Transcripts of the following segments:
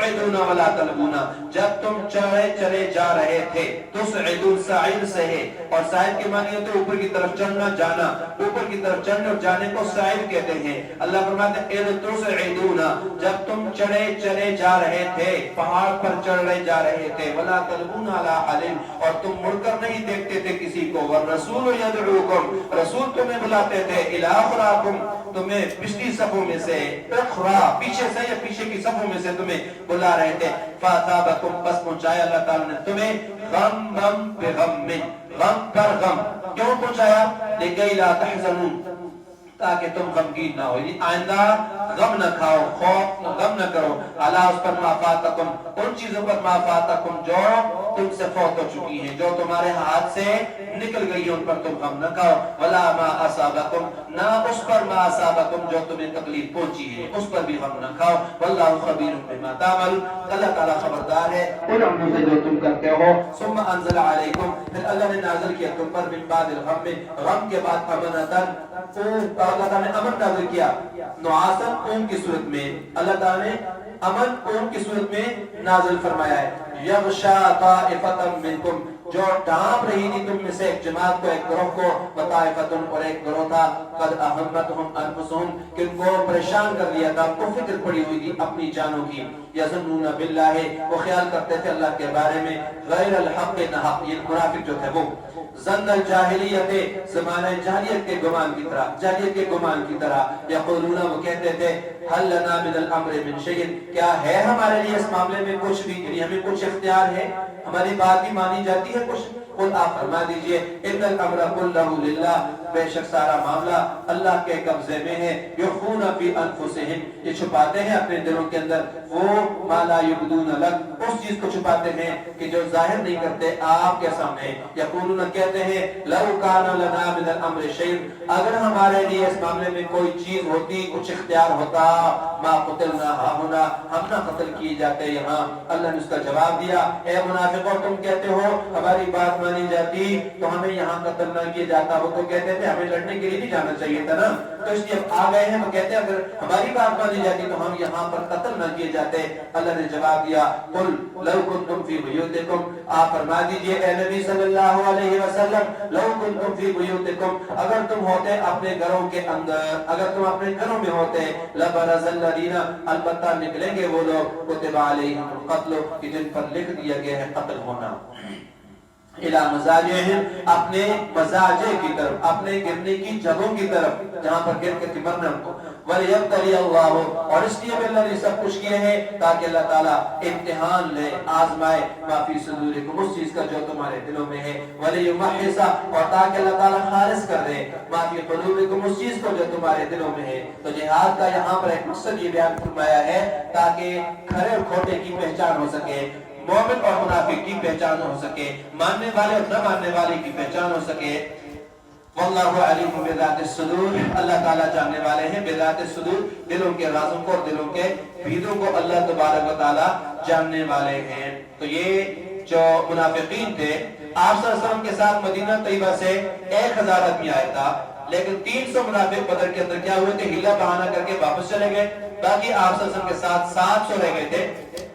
تصعدون ولا تلبون، جب تم چڑھے چلے جا رہے تھے، تصعدون سعید سے ہے، اور سعید کے معنی ہوتے اوپر کی طرف چڑھنا جانا، اوپر کی طرف چڑھنے اور جانے کو سعید کہتے ہیں۔ اللہ فرماتے ہیں اذ تصعدون، جب تم چڑھے چلے جا رہے تھے، پہاڑ پر چڑھے جا رہے تھے، ولا تلبون علی احد، اور تم مڑ کر نہیں دیکھتے تھے کسی کو، والرسول یدعوکم، رسول تمہیں بلاتے تھے، الی اخراکم، تمہیں پچھلی صفوں میں سے، اخرا پیچھے سے یا پیچھے کی صفوں میں سے تمہیں بلا رہے تھے، فاصابکم، پس پہنچایا اللہ تعالیٰ نے تمہیں غم بغم، غم پر غم، کیوں پہنچایا؟ لکی لا تحزنون، تاکہ تم غمگین نہ ہو، یعنی آئندہ غم نہ کھاؤ، خوف غم نہ کرو، اللہ اس پر ما فاتکم، ان چیزوں پر ما فاتکم جو تم سے فوت ہو چکی ہیں، جو تمہارے ہاتھ سے نکل گئی ہیں، ان پر تم غم نہ کھاؤ، ولا ما اصابکم، نہ اس پر ما اصابکم جو تمہیں تکلیف پہنچی ہے، اس پر بھی غم نہ کھاؤ، واللہ خبیر بما تعمل، اللہ تعالیٰ خبردار ہے ان عملوں سے جو تم کرتے ہو۔ ثم انزل علیکم، پھر اللہ نے نازل کیا تم پر من بعد الغم، غم کے بعد امنتن، اللہ تعالیٰ نے امن نازل کیا، نعاسن اون کی صورت میں، اللہ تعالیٰ نے امن اون کی صورت میں نازل فرمایا ہے، یغشا طائفۃ منکم، جو ڈھانپ رہی تھی تم میں سے ایک جماعت کو، ایک گروہ کو، وطائفۃ، اور ایک گروہ تھا، قد اہمتہم انفسہم، کہ ان کو پریشان کر لیا تھا، کو فکر پڑی ہوئی تھی اپنی جانوں کی، یظنون باللہ، وہ خیال کرتے تھے اللہ کے بارے میں، غیر الحق نحق، یہ منافق جو تھے وہ، ظن الجاہلیت، زمانہ جاہلیت کے گمان کی طرح، جاہلیت کے گمان کی طرح، یقولون، وہ کہتے تھے، حل لنا من الامر من شیء، کیا ہے ہمارے لیے اس معاملے میں کچھ بھی، یعنی ہمیں کچھ اختیار ہے، ہماری بات بھی مانی جاتی ہے کچھ؟ قل، آپ فرما دیجئے، ان الامر کلہ للہ، بے شک سارا معاملہ اللہ کے قبضے میں ہے، یخفون فی انفسہم، یہ چھپاتے ہیں اپنے دلوں کے اندر، وہ ما لا یبدون لک، اس چیز کو چھپاتے ہیں کہ جو ظاہر نہیں کرتے آپ کے سامنے، یقولون، کہتے ہیں، لو کان لنا من الامر شیء، اگر ہمارے لیے اس معاملے میں کوئی چیز ہوتی، کچھ اختیار ہوتا، ما قتلنا ہاہنا، ہم نہ قتل کیے جاتے یہاں۔ اللہ نے اس کا جواب دیا، اے منافقوں، تم کہتے ہو ہماری بات مانی جاتی تو ہمیں یہاں قتل نہ کیا جاتا، وہ تو کہتے تھے ہمیں لڑنے کے لیے نہیں جانا چاہیے تھا نا، تو اس لیے آ گئے ہیں، وہ کہتے ہیں اگر ہماری بات مانی جاتی تو ہم یہاں پر قتل نہ کیے جاتے۔ اللہ نے جواب دیا، قل لو کنتم فی بیوتکم، آپ فرما دیجئے اے نبی صلی اللہ علیہ وسلم، لو کنتم فی بیوتکم، اگر تم ہوتے اپنے گھروں کے اندر، اگر تم اپنے گھروں میں ہوتے، لبرز الذین، البتہ نکلیں گے وہ لوگ، کتب علیہم القتل، کہ جن پر لکھ دیا گیا ہے قتل ہونا، الى مزاجہم، اپنے مزاجے کی طرف، اپنے گرنے کی جگہوں کی طرف، جہاں پر گر کے مرنا کو، وَلِيَبْتَلِيَ اللَّهُ، اور اس لیے بھی اللہ نے سب کچھ کیے ہیں تاکہ اللہ تعالیٰ امتحان لے، آزمائے، ما فی صدورکم، اس چیز کا جو تمہارے دلوں میں ہے، وَلِيُمَحِّصَ، اور تاکہ اللہ تعالیٰ خالص کر دے، ما فی قلوبکم، اس چیز کو جو تمہارے دلوں میں ہے۔ تو جہاد کا یہاں پر ایک مقصد یہ بیان فرمایا ہے تاکہ کھرے اور کھوٹے کی پہچان ہو سکے، مومن اور منافق کی پہچان ہو سکے، ماننے والے اور نہ ماننے والے کی پہچان ہو سکے۔ واللہ علیم بذات الصدور، اللہ تعالیٰ جاننے والے ہیں بذات الصدور، دلوں کے رازوں کو اور دلوں کے بھیدوں کو اللہ تبارک و تعالیٰ جاننے والے ہیں۔ تو یہ جو منافقین تھے، آپ صلی اللہ علیہ وسلم کے ساتھ مدینہ طیبہ سے 1000 آدمی آیا تھا، لیکن 300 منافق بدر کے اندر کیا ہوئے تھے، ہلا بہانہ کر کے واپس چلے گئے، باقی آپ صلی اللہ علیہ وسلم کے ساتھ 700 رہ گئے تھے۔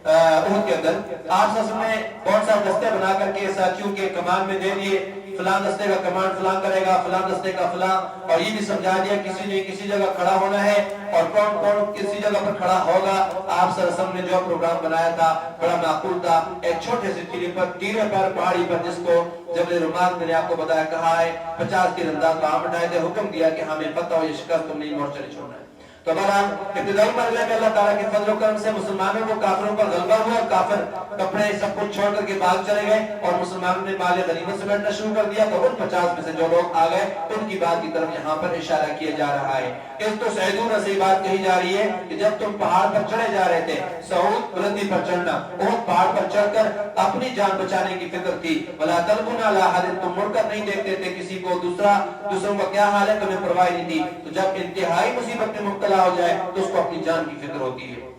احد کے اندر آپ صلی اللہ علیہ وسلم نے بہت سارے دستے بنا کر کے ساتھیوں کے کمان میں دے دیے، فلاں دستے کا کمان فلاں کرے گا، فلاں دستے کا فلاں، اور یہ بھی سمجھا دیا کسی نے کسی جگہ کھڑا ہونا ہے اور کون کون کسی جگہ پر کھڑا ہوگا۔ آپ صلی اللہ علیہ وسلم نے جو پروگرام بنایا تھا بڑا معقول تھا، ایک چھوٹے سے ٹیلے پر، ٹیلے پر پہاڑی پر، جس کو جبل رماد میں نے آپ کو بتایا کہا ہے 50 تیر انداز وہاں بٹھائے تھے، حکم دیا کہ ہمیں پتہ ہو یہ شکست تم نہیں مورچہ نہیں چھوڑنا ہے۔ تو بہرحال ابتدائی مرحلے میں اللہ تعالیٰ کے فضل و کرم سے مسلمانوں کو کافروں پر غلبہ ہوا، اور کافر کپڑے سب کچھ چھوڑ کر کے بھاگ چلے گئے، اور مسلمانوں نے مال غنیمت سمیٹنا شروع کر دیا۔ تو ان 50 میں سے جو لوگ آ گئے ان کی بات کی طرف یہاں پر اشارہ کیا جا رہا ہے۔ اس تو سعیدون سے بات کہی جا رہی ہے کہ جب تم پہاڑ پر چڑھے جا رہے تھے، سعود بلندی پر چڑھنا، احد پہاڑ پر چڑھ کر اپنی جان بچانے کی فکر تھی، ولا تلبون علی احد، تم مڑ کر نہیں دیکھتے تھے کسی کو، دوسروں کا کیا حال ہے تمہیں پرواہ نہیں تھی۔ تو جب انتہائی مصیبت میں مبتلا ہو جائے تو اس کو اپنی جان کی فکر ہوتی ہے۔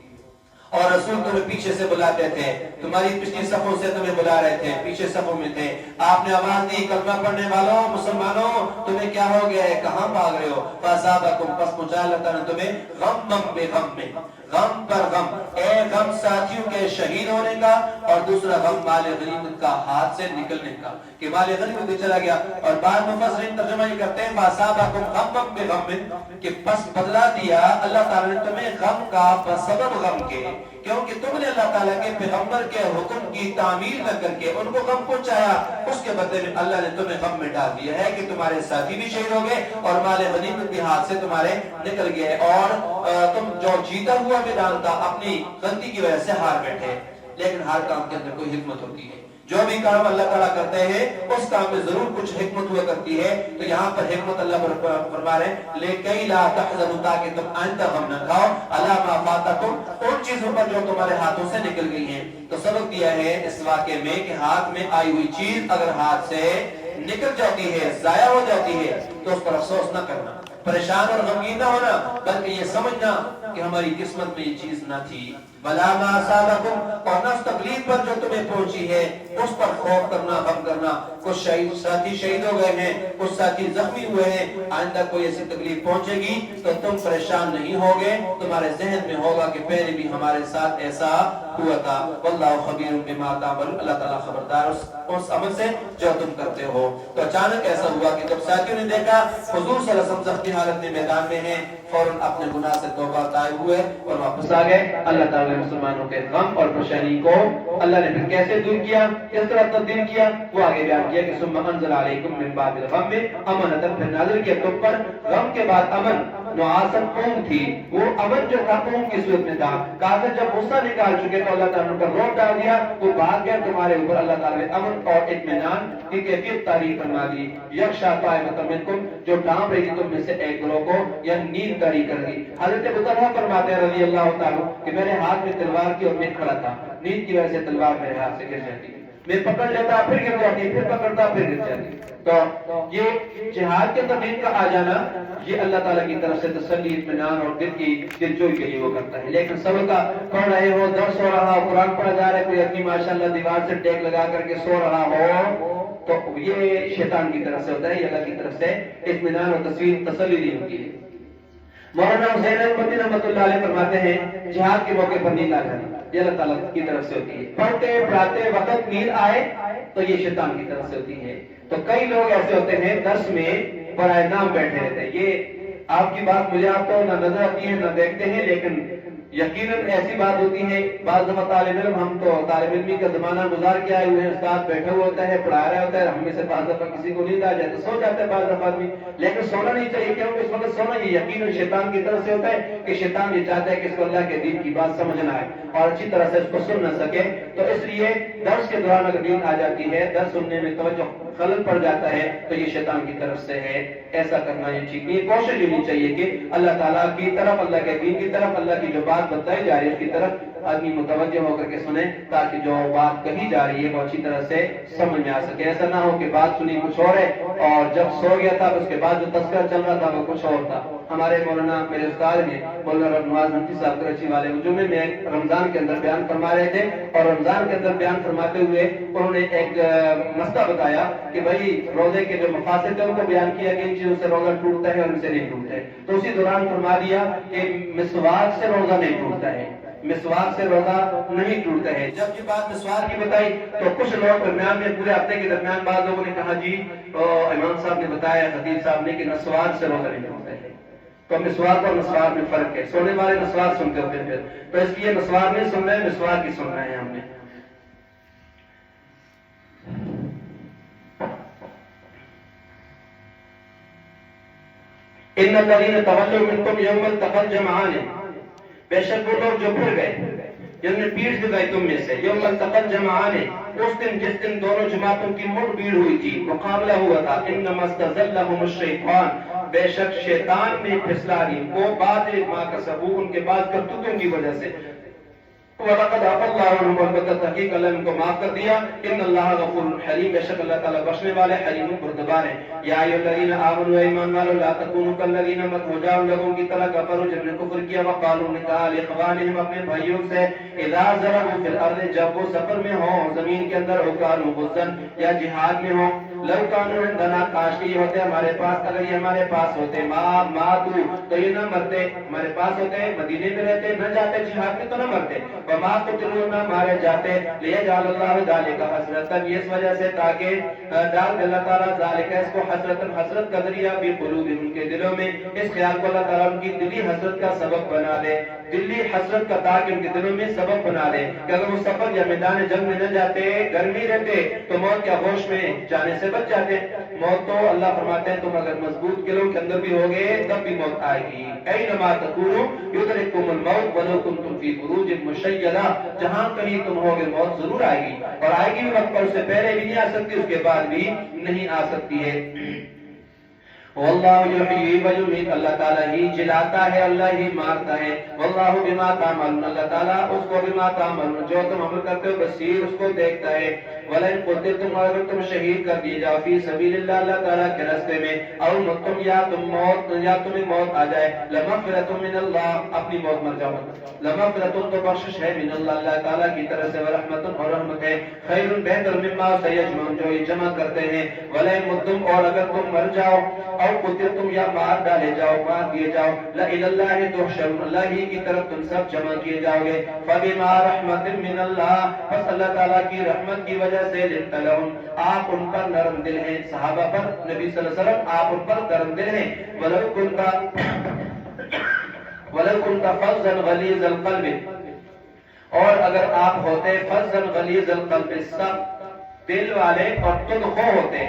اور رسول تمہیں پیچھے سے بلاتے تھے، تمہاری پچھلی صفوں سے تمہیں بلا رہے تھے، پیچھے صفوں میں تھے، آپ نے آواز دی کلمہ پڑھنے والوں مسلمانوں تمہیں کیا ہو گیا ہے، کہاں بھاگ رہے ہو؟ فَأَصَابَكُمْ پس پہنچا اللہ تعالیٰ نے تمہیں غَمًّا بِغَمٍّ، غم پر غم، ایک غم ساتھیوں کے شہید ہونے کا اور دوسرا غم مال غنیمت کا ہاتھ سے نکلنے کا کہ مال غنیمت بھی چلا گیا۔ اور بعض مفسرین ترجمہ یہ کرتے ہیں فَأَصَابَكُمْ غَمًّا بِغَمٍ کہ پس بدلا دیا اللہ تعالیٰ نے تمہیں غم کا بسبب غم کے، کیونکہ تم نے اللہ تعالیٰ کے پیغمبر کے حکم کی تعمیل نہ کر کے ان کو غم پہنچایا، اس کے بدلے میں اللہ نے تمہیں غم میں ڈال دیا ہے کہ تمہارے ساتھی بھی شہید ہو گئے اور مال غنیمت بھی ہاتھ سے تمہارے نکل گئے اور تم جو جیتا ہوا میدان تھا اپنی غلطی کی وجہ سے ہار بیٹھے۔ لیکن ہر کام کے اندر کوئی حکمت ہوتی ہے، جو بھی کام اللہ تعالیٰ کرتے ہیں اس کام میں ضرور کچھ حکمت ہوا کرتی ہے۔ تو یہاں پر حکمت اللہ فرما رہے ہیں لِكَيْ لَا تَحْزَنُوا تاکہ تم آئندہ غم نہ کھاؤ عَلَىٰ مَا فَاتَكُمْ ان چیزوں پر جو تمہارے ہاتھوں سے نکل گئی ہیں۔ تو سبق دیا ہے اس واقعے میں کہ ہاتھ میں آئی ہوئی چیز اگر ہاتھ سے نکل جاتی ہے، ضائع ہو جاتی ہے تو اس پر افسوس نہ کرنا، پریشان اور غمگین نہ ہونا، بلکہ یہ سمجھنا کہ ہماری قسمت میں یہ چیز نہ تھی۔ وَلَا مَا أَصَابَكُمْ اور نہ اس تکلیف پر جو تمہیں پہنچی ہے اس پر خوف کرنا، غم کرنا۔ کچھ ساتھی شہید ہو گئے ہیں، کچھ ساتھی زخمی ہوئے ہیں، آئندہ کوئی ایسی تکلیف پہنچے گی تو تم پریشان نہیں ہوگے، تمہارے ذہن میں ہوگا کہ پہلے بھی ہمارے ساتھ ایسا ہوا تھا۔ وَاللَّهُ خَبِيرٌ بِمَا تَعْمَلُونَ اللہ تعالیٰ خبردار اس عمل سے جو تم کرتے ہو۔ تو اچانک ایسا ہوا کہ جب ساتھیوں نے دیکھا حضور صلی اللہ علیہ وسلم زخمی حالت میں میدان میں ہیں، فوراً اپنے گناہ سے توبہ طائب ہوئے اور واپس آ گئے۔ اللہ تعالیٰ نے مسلمانوں کے غم اور پریشانی کو اللہ نے پھر کیسے دور کیا، کس طرح تبدیل کیا، وہ آگے بیان کیا کہ ثم انزل علیکم من بعد الغم امنۃ، پھر نازل کیا تم پر غم کے بعد امن، نعاسن اونگ تھی، وہ امن جو تھا اونگ کی صورت میں تھا۔ کافر جب غصہ نکال چکے تو اللہ تعالیٰ نے پر روک ڈال دیا، وہ بھاگ گیا تمہارے اوپر، اللہ تعالیٰ نے امن اور اطمینان کی کیفیت تعریف فرما دی۔ یغشا طائفۃ منکم جو ڈانپ رہی تھی تم میں سے ایک گروہ کو یا نیند طاری کر دی۔ حضرت ابو طلحہ فرماتے ہیں رضی اللہ تعالیٰ کہ میرے ہاتھ میں تلوار کی اور میں کھڑا تھا، نیند کی وجہ سے تلوار میرے ہاتھ سے گر جاتی، میں پکڑ لیتا پھر گر جاتی، پھر پکڑتا پھر گر جاتی۔ تو یہ جہاد کے اندر نیند کا آ جانا یہ اللہ تعالیٰ کی طرف سے تسلی، اطمینان اور دل کی دلجوئی کے لیے وہ کرتا ہے۔ لیکن صبر کا پڑھ رہے ہو، درس ہو رہا ہو، قرآن پڑھا جا رہا ہے، کوئی اپنی ماشاءاللہ دیوار سے ٹیک لگا کر کے سو رہا ہو تو یہ شیطان کی طرف سے ہوتا ہے، یہ اللہ کی طرف سے اطمینان اور تسلی نہیں ہوتی ہے۔ مولانا حسین احمدی رحمۃ اللہ علیہ فرماتے ہیں جہاد کے موقع پر نیند آ جانا یہ اللہ تعالیٰ کی طرف سے ہوتی ہے، پڑھتے پڑھاتے وقت نیند آئے تو یہ شیطان کی طرف سے ہوتی ہے۔ تو کئی لوگ ایسے ہوتے ہیں درس میں برائے نام بیٹھے رہتے ہیں، یہ آپ کی بات مجھے آپ کو نہ نظر آتی ہے نہ دیکھتے ہیں، لیکن یقیناً ایسی بات ہوتی ہے۔ بعض دفعہ طالب علم، ہم تو طالب علمی کا زمانہ گزار کے آئے ہوئے ہیں، استاد بیٹھا ہوا ہوتا ہے پڑھا رہا ہوتا ہے، ہم میں سے بعض دفعہ کسی کو نیند آ جائے تو سو جاتا ہے بعض دفعہ آدمی، لیکن سونا نہیں چاہیے کیونکہ اس وقت سونا یہ یقیناً شیطان کی طرف سے ہوتا ہے کہ شیطان یہ چاہتا ہے کہ اس کو اللہ کے دین کی بات سمجھ نہ آئے اور اچھی طرح سے اس کو سن نہ سکے۔ تو اس لیے درس کے دوران اگر نیند آ جاتی ہے، درس سننے میں توجہ خلل پڑ جاتا ہے تو یہ شیطان کی طرف سے ہے، ایسا کرنا یہ ٹھیک نہیں ہے۔ کوشش یہ نہیں چاہیے کہ اللہ تعالیٰ کی طرف، اللہ کے دین کی طرف، اللہ کی جو بات بتائی جا رہی ہے اس کی طرف آدمی متوجہ ہو کر کے سنیں تاکہ جو بات کہی جا رہی ہے وہ اچھی طرح سے سمجھ میں آ سکے۔ ایسا نہ ہو کہ بات سنی کچھ اور ہے اور جب سو گیا تھا اس کے بعد جو تذکرہ چل رہا تھا وہ کچھ اور تھا۔ ہمارے مولانا میرے استاد ہیں مولانا نواز نبی صاحب کراچی والے، جمعے میں رمضان کے اندر بیان فرما رہے تھے اور رمضان کے اندر بیان فرماتے ہوئے انہوں نے ایک مسئلہ بتایا کہ بھائی روزے کے جو مقاصد ہیں ان کو بیان کیا کہ ان چیزوں سے روزہ ٹوٹتا ہے اور ان سے نہیں ٹوٹتا ہے، تو اسی دوران فرما دیا کہ مسواک سے روزہ نہیں ٹوٹتا ہے، مسواک سے روزہ نہیں ٹوٹتا ہے۔ جب یہ بات مسواک کی بتائی تو کچھ لوگ درمیان میں پورے ہفتے کے درمیان بعض لوگوں نے کہا جی امام صاحب نے بتایا، خطیب صاحب نے کہ مسواک سے روزہ نہیں ٹوٹتا ہے، تو مسواک اور مسواک میں فرق ہے۔ سونے والے مسواک سنتے ہوتے ہیں پھر، تو اس لیے مسواک نہیں سننا ہے، مسواک ہی سننا ہے ہم نے۔ ان الذين تولوا منكم يوم التقى الجمعان، بے شک وہ لوگ جو پھر گئے جن نے پیٹھ دکھائی تم میں سے، یوم التقى الجمعان، اس دن جس دن دونوں جماعتوں کی مڑ بھیڑ ہوئی تھی، مقابلہ ہوا تھا، انما استزلهم الشیطان، بے شک شیطان نے پھسلا دی وہ بعد ما کسبوا، ان کے بعد کرتوتوں کی وجہ سے، وَلَقَدْ عَفَا اللَّهُ عَنْهُمْ، البتہ تحقیق اللہ ان کو معاف کر دیا. ان اللہ غفور حلیم، بے شک اللہ تعالیٰ بخشنے والے حلیم بردبار ہے. یا ایھا الذین آمنوا ایمان والو لا تکونوا کالذین مت ہو جاؤ لوگوں کی طرح کفروا جنہوں نے کفر کیا، وقالوا نے کہا لاخوانہم اپنے بھائیوں سے اذا ضربوا فی الارض جب وہ سفر میں ہوں زمین کے اندر، او کانوا غزا یا جہاد میں ہوں، لو کانوا عندنا کاش یہ ہوتے ہمارے پاس، اگر یہ ہمارے پاس ہوتے ما ماتوا تو یہ نہ مرتے، ہمارے پاس ہوتے مدینے میں رہتے نہ جاتے جہاد میں تو نہ مرتے، وما قتلوا نہ مارے جاتے، لیجعل اللہ ذلک حسرتا اس وجہ سے تاکہ ڈال دے اللہ تعالیٰ ذالک اس کو حسرت کا ذریعہ بھی قلوبہم ان کے دلوں میں، اس خیال کو اللہ تعالیٰ ان کی دلی حسرت کا سبب بنا دے، دلی حسرت کا تاکہ ان کے دلوں میں سبب بنا دے کہ اگر وہ سفر یا میدان جنگ میں نہ جاتے، گرمی رہتے تو موت کے ہوش میں جانے سے بچ جاتے. موت تو اللہ فرماتے ہیں تم اگر مضبوط قلعوں کے اندر بھی ہوگے تب بھی موت آئے گی. اینما تکونوا یدرککم الموت ولو کنتم فی بروج مشیدہ، جہاں کہیں تم ہوگے موت ضرور آئے گی، اور آئے گی بھی وقت پر، اس سے پہلے بھی نہیں آ سکتی، اس کے بعد بھی نہیں آ سکتی ہے. واللہ یحیی و یمیت، اللہ تعالیٰ ہی جلاتا ہے اللہ ہی مارتا ہے. واللہ بما تعملون، اللہ تعالیٰ اس کو بما تعملون جو تم عمل کرتے ہو بصیر، اس کو دیکھتا ہے. ولئن قتلتم، اگر تم شہید کر دیے جاؤ فی سبیل اللہ اللہ تعالیٰ کے راستے میں، او متم یا تمہیں موت آ جائے، لمغفرۃ من اللہ، اپنی موت مر جاؤ، لمغفرۃ تو بخشش ہے من اللہ اللہ تعالیٰ کی طرف سے، ورحمۃ اور رحمت ہے، خیر بہتر مما سیجمعون جو یہ جمع کرتے ہیں. ولئن متم، اور اگر تم مر جاؤ، او قتلتم یا مار ڈالے جاؤ، مار دیے جاؤ، لإلی اللہ تحشرون، اللہ ہی کی طرف تم سب جمع کیے جاؤ گے. فبما رحمت من اللہ، بس اللہ تعالیٰ کی رحمت کی وجہ سے، لنت لہم، آپ ان پر نرم دل ہیں، صحابہ پر، نبی صلی اللہ علیہ وسلم آپ ان پر نرم دل ہیں. ولو کنت فظا غلیظ القلب، اور اگر آپ ہوتے فظا غلیظ القلب، سخت دل والے اور تندخو ہوتے.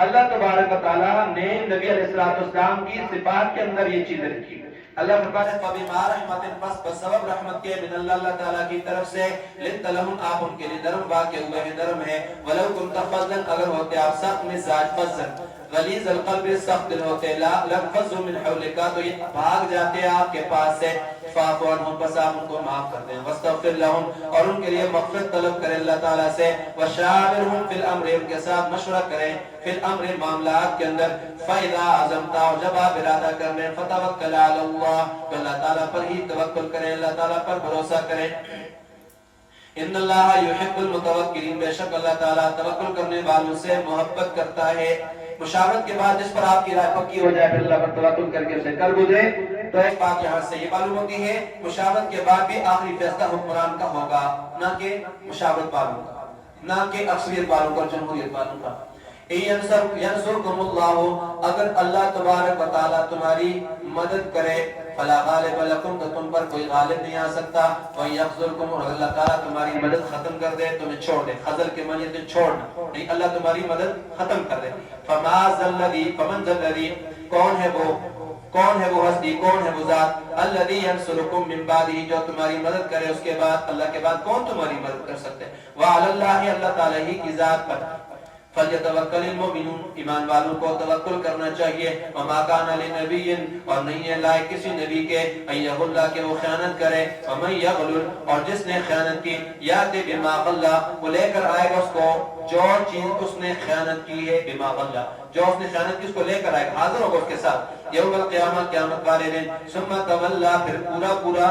اللہ تبارک و تعالیٰ نے نبی علیہ السلام کی صفات کے اندر یہ چیز رکھی. اللہ فرماتا ہے فبما رحمت، پس بسبب رحمت کے، من اللہ اللہ تعالیٰ کی طرف سے، لنت لہم، آپ ان کے لیے نرم واقع ہوئے ہیں، نرم ہے. ولو کنت فظا، اگر ہوتے آپ سخت مزاج، فظا غلیظ القلب، سخت دل ہوتے، لانفضوا من حولک، تو یہ بھاگ جاتے آپ کے پاس سے. فاعف عنہم، بس آپ ان کو معاف کر دیں. واستغفر لہم، اور ان کے لیے مغفرت طلب کریں اللہ تعالیٰ سے. وشاورہم فی الامر، ان کے ساتھ مشورہ کریں فی الامر، معاملات کے اندر. فاذا عزمت، جب آپ ارادہ کر لیں، فتوکل علی اللہ، تو اللہ تعالیٰ پر ہی توکل کریں، اللہ تعالیٰ پر بھروسہ کریں. ان اللہ یحب المتوکلین، بے شک اللہ تعالیٰ توکل کرنے والوں سے محبت کرتا ہے. مشاورت کے بعد جس پر آپ کی رائے پکی ہو جائے، پھر اللہ پر توکل کر کے اسے کر گزرے. تو ایک بات یہاں سے یہ معلوم ہوتی ہے، مشاورت کے بعد بھی آخری فیصلہ حکمران کا ہوگا، نہ کہ مشاورت والوں کا، نہ کہ اکثریت والوں کا، جمہوریت والوں کا. ینصرکم اللہ، اگر اللہ تبارک و تعالیٰ تمہاری مدد کرے، فلا غالب لکم، تو تم پر کوئی غالب نہیں آ سکتا. وَيَخْذُلْكُمْ، اور اللہ تعالیٰ تمہاری مدد ختم کر دے، تمہیں چھوڑ دے. خذل کے معنی ہے چھوڑنا، نہیں، اللہ تمہاری مدد ختم کر دے. فمن ذا الذی، کون ہے وہ ہستی، کون ہے وہ ذات، الذی ینصرکم من بعدہ، جو تمہاری مدد کرے اس کے بعد، اللہ کے بعد کون تمہاری مدد کر سکتے. وعلی اللہ، اللہ تعالیٰ ہی کی ذات پر. فَلْيَتَوَكَّلِ الْمُؤْمِنُونَ، ایمان والوں کو توکل کرنا چاہیے. وَمَا كَانَ لِنَبِيٍّ، اور نہیں ہے لائق کسی نبی کے، أَن يَغُلَّ، کہ وہ خیانت کرے. وَمَن يَغْلُلْ، اور جس نے خیانت کی، يَأْتِ بِمَا غَلَّ، وہ لے کر آئے گا اس کو جو چیز اس نے خیانت کی ہے، بِمَا غَلَّ، جو اس نے خیانت کی اس کو لے کر آئے گا، حاضر ہوگا اس کے ساتھ. یوم القیامہ، قیامت والے دن. ثم تولى، پھر پورا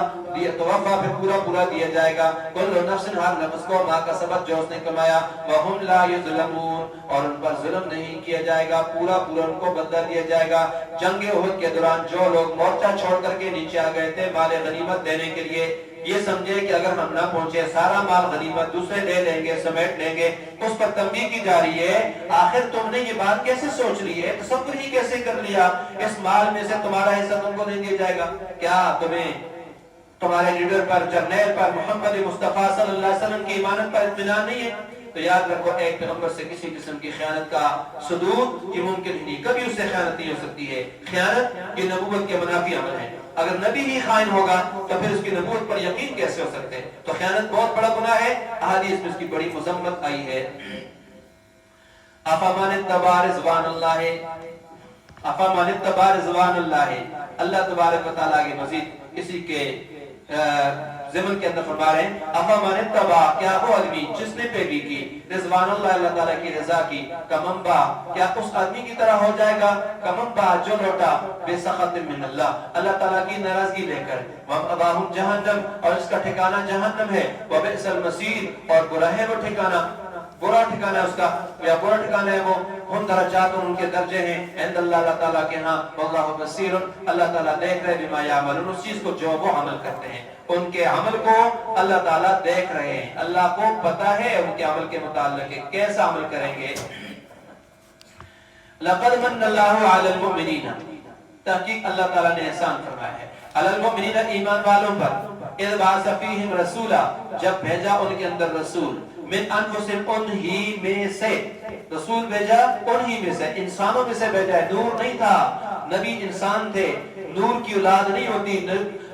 توفا، پھر پورا دیا جائے گا. کل نفس، ہر نفس کو، ما کسبت، جو اس نے کمایا. وهم لا يظلمون، اور ان پر ظلم نہیں کیا جائے گا، پورا ان کو بدلہ دیا جائے گا. جنگ احد کے دوران جو لوگ مورچہ چھوڑ کر کے نیچے آ گئے تھے مال غنیمت دینے کے لیے، یہ سمجھے کہ اگر ہم نہ پہنچے سارا مال غنیمت دوسرے لے لیں گے، سمیٹ لیں گے. اس پر تنبیہ کی جا رہی ہے، آخر تم نے یہ بات کیسے سوچ لی ہے، تصور ہی کیسے کر لیا، اس مال میں سے تمہارا حصہ تم کو نہیں دیا جائے گا. کیا تمہیں تمہارے لیڈر پر، جرنیل پر، محمد مصطفیٰ صلی اللہ علیہ وسلم کی ایمانت پر اطمینان نہیں ہے؟ تو یاد رکھو، ایک پیغمبر سے کسی قسم کی خیانت کا صدور یہ ممکن ہی نہیں، کبھی اس سے خیانت نہیں ہو سکتی ہے. خیانت یہ نبوت کے منافی عمل ہے. اگر نبی ہی خائن ہوگا تو پھر اس کی نبوت پر یقین کیسے ہو سکتے ہیں؟ تو خیانت بہت بڑا گناہ ہے، احادیث میں اس کی بڑی مذمت آئی ہے. افمن اتبع رضوان اللہ، افمن اتبع رضوان اللہ، اللہ تبارک و تعالیٰ کے مزید کسی کے ضمن کے اندر فرما رہے ہیں افمن اتبع، کیا وہ آدمی جس نے پیروی کی رضوان اللہ، اللہ تعالیٰ کی رضا کی، کمنبا، کیا اس آدمی کی طرح ہو جائے گا کمنبا جو لوٹا بے سخط من اللہ، اللہ تعالیٰ کی ناراضگی لے کر، وَمَأْوَاهُ جہنم، اور اس کا ٹھکانہ جہنم ہے، وَبِئْسَ الْمَصِيرُ، اور برا ہے وہ ٹھکانہ، برا ٹھکانہ ہے اس کا، یا برا ٹھکانہ ہے وہ، ہم درجات ان کے درجے ہیں عند اللہ، اللہ تعالیٰ کے ہاں، واللہ بصیر، اللہ تعالیٰ دیکھ رہے بما یعملون، اس چیز کو جو وہ عمل کرتے ہیں، ان کے عمل کو اللہ تعالیٰ دیکھ رہے ہیں، اللہ کو پتا ہے ان کے عمل کے متعلق ہے کیسا عمل کریں گے۔ لقد من اللہ علی المؤمنین، تحقیق اللہ تعالیٰ نے احسان فرمایا ہے، علی المؤمنین ایمان والوں پر، اذ بعث فیہم رسولا، جب بھیجا ان کے اندر رسول، من انفسہم، انہی میں سے، رسول بھیجا انہی میں سے، انسانوں میں سے بھیجا ہے، نور نہیں تھا، نبی انسان تھے، نور کی اولاد نہیں ہوتی،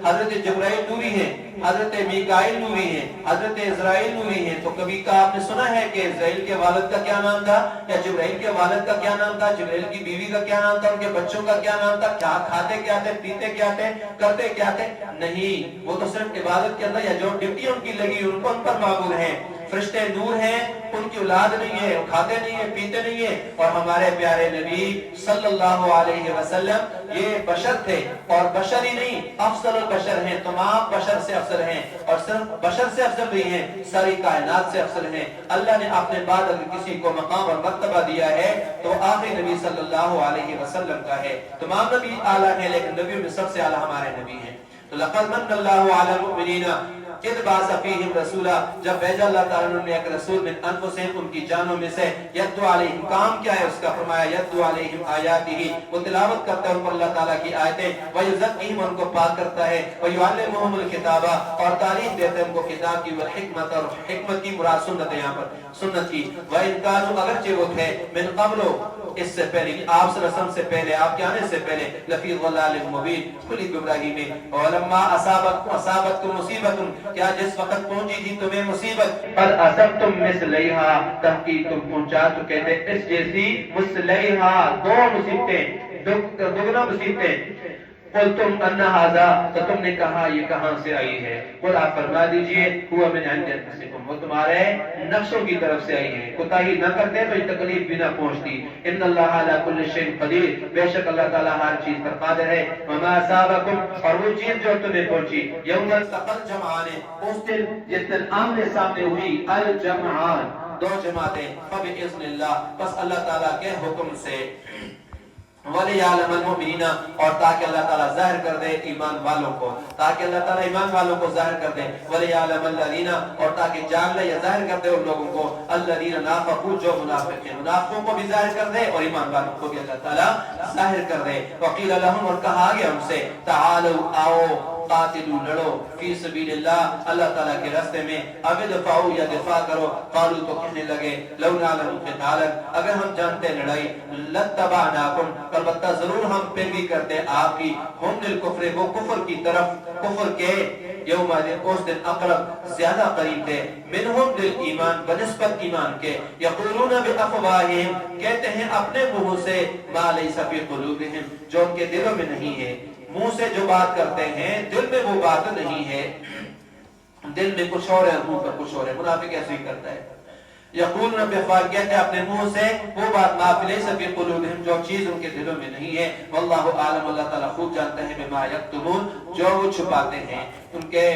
حضرت جبرائیل نوری ہیں، حضرت میکائیل نوری ہیں، حضرت اسرائیل نوری ہیں، تو کبھی کا آپ نے سنا ہے کہ اسرائیل کے والد کا کیا نام تھا، یا جبرائیل کے والد کا کیا نام تھا، جبرائیل کی بیوی کا کیا نام تھا، ان کے بچوں کا کیا نام تھا، کیا کھاتے کیا تھے، پیتے کیا تھے، کرتے کیا تھے؟ نہیں، وہ تو صرف عبادت کے اندر یا جو ڈیوٹی ان کی لگی ان کو ان پر معمول ہیں، فرشتے نور ہیں، ان کی اولاد نہیں ہے، وہ کھاتے نہیں ہیں، پیتے نہیں ہیں، اور ہمارے پیارے نبی صلی اللہ علیہ وسلم یہ بشر تھے، اور بشر ہی نہیں افضل البشر ہیں، تمام بشر سے افضل ہیں، اور صرف بشر سے افضل بھی ہیں، ساری کائنات سے افضل ہیں۔ اللہ نے اپنے بعد اگر کسی کو مقام اور مرتبہ دیا ہے تو آخری نبی صلی اللہ علیہ وسلم کا ہے، تمام نبی اعلیٰ ہیں لیکن نبیوں میں سب سے اعلیٰ ہمارے نبی ہیں۔ تو لقد من اللہ علی المؤمنین اذ بعث فیہم رسولا، جب بھیجا اللہ تعالیٰ نے ایک رسول من انفسہم، ان کی جانوں میں سے، یتلو علیہم، کام کیا ہے اس کا، فرمایا یتلو علیہم آیاتہ، وہ تلاوت کرتا ہے ان پر اللہ تعالیٰ کی آیتیں، ویزکیہم، ان کو پاک کرتا ہے، ویعلمہم الکتاب، اور تعلیم دیتا ہے ان کو کتاب کی، والحکمت، اور حکمت کی مراد سنت ہے یہاں پر، سنت کی، وَإِن كَانُوا، اگرچہ وہ تھے، من قبل، اس سے پہلے، آپ صلی اللہ علیہ وسلم سے پہلے، آپ کے آنے سے پہلے، لفی ضلال مبین، کھلی گمراہی میں، وَلَمَّا أَصَابَتْكُم مُّصِیبَةٌ، کیا جس وقت پہنچی تھی تمہیں مصیبت، قَدْ أَصَبْتُم مِّثْلَیہا، تحقیق تم پہنچا چکے تھے اس جیسی، مِثْلَیہا، دو مصیبتیں، دگنا مصیبتیں، قلتم ان ھذا، تو تم نے کہا یہ کہاں سے آئی ہے، قل آپ فرما دیجئے ہوا من عند انفسکم، وہ تمہارے نفسوں کی طرف سے آئی ہے، کوتاہی نہ کرتے تو یہ تکلیف بھی نہ پہنچتی، ان اللہ علی کل شیء قدیر، بے شک اللہ تعالیٰ ہر چیز پر قادر ہے، وما اصابکم، اور وہ چیز جو تمہیں پہنچی، یوم التقى الجمعان، اس دن جس دن آمنے سامنے ہوئی الجمعان، دو جماعتیں، فبإذن اللہ، بس اللہ تعالیٰ کے حکم سے، وَلِيَعْلَمَ الْمُؤْمِنِينَ، اور تاکہ اللہ تعالیٰ ظاہر کر دے ایمان والوں کو، تاکہ اللہ تعالیٰ ایمان والوں کو ظاہر کر دے، وَلِيَعْلَمَ الَّذِينَ، اور تاکہ جان لے یا ظاہر کر دے ان لوگوں کو، الَّذِينَ نَافَقُوا، جو منافق ہیں، منافقوں کو بھی ظاہر کر دے اور ایمان والوں کو بھی اللہ تعالیٰ ظاہر کر دے، وَقِيلَ لَهُمْ، اور کہا گیا ہم سے، تَعَالَوْا، آؤ، قاتلو، لڑو، فی سبیل اللہ، اللہ تعالیٰ کے راستے میں، اب دفاعو، یا دفاع کرو، قالو، تو کہنے لگے، لو نعلم قتالا، اگر ہم جانتے لڑائی، لاتبعناکم، البتہ ضرور ہم پیروی کرتے آپ کی، ہم للکفر، وہ کفر کی طرف، کفر کے، یوم اس دن اقرب، زیادہ قریب تھے، منہم للایمان، بنسبت ایمان کے، یقولون بافواہہم، کہتے ہیں اپنے منہ سے، ما لیس فی قلوبہم، جو ان کے دلوں میں نہیں ہے، منہ سے جو بات کرتے ہیں دل میں وہ بات نہیں ہے، دل میں کچھ اور ہے، منہ پر کچھ اور ہے، منافق ایسے ہی کرتا ہے، یقولون بافواہہم، کہتے ہیں اپنے منہ سے وہ بات، ما لیس فی قلوبہم، جو چیز ان کے دلوں میں نہیں ہے، واللہ عالم، اللہ تعالیٰ خوب جانتا ہے، بما یکتمون، جو وہ چھپاتے ہیں، ان کے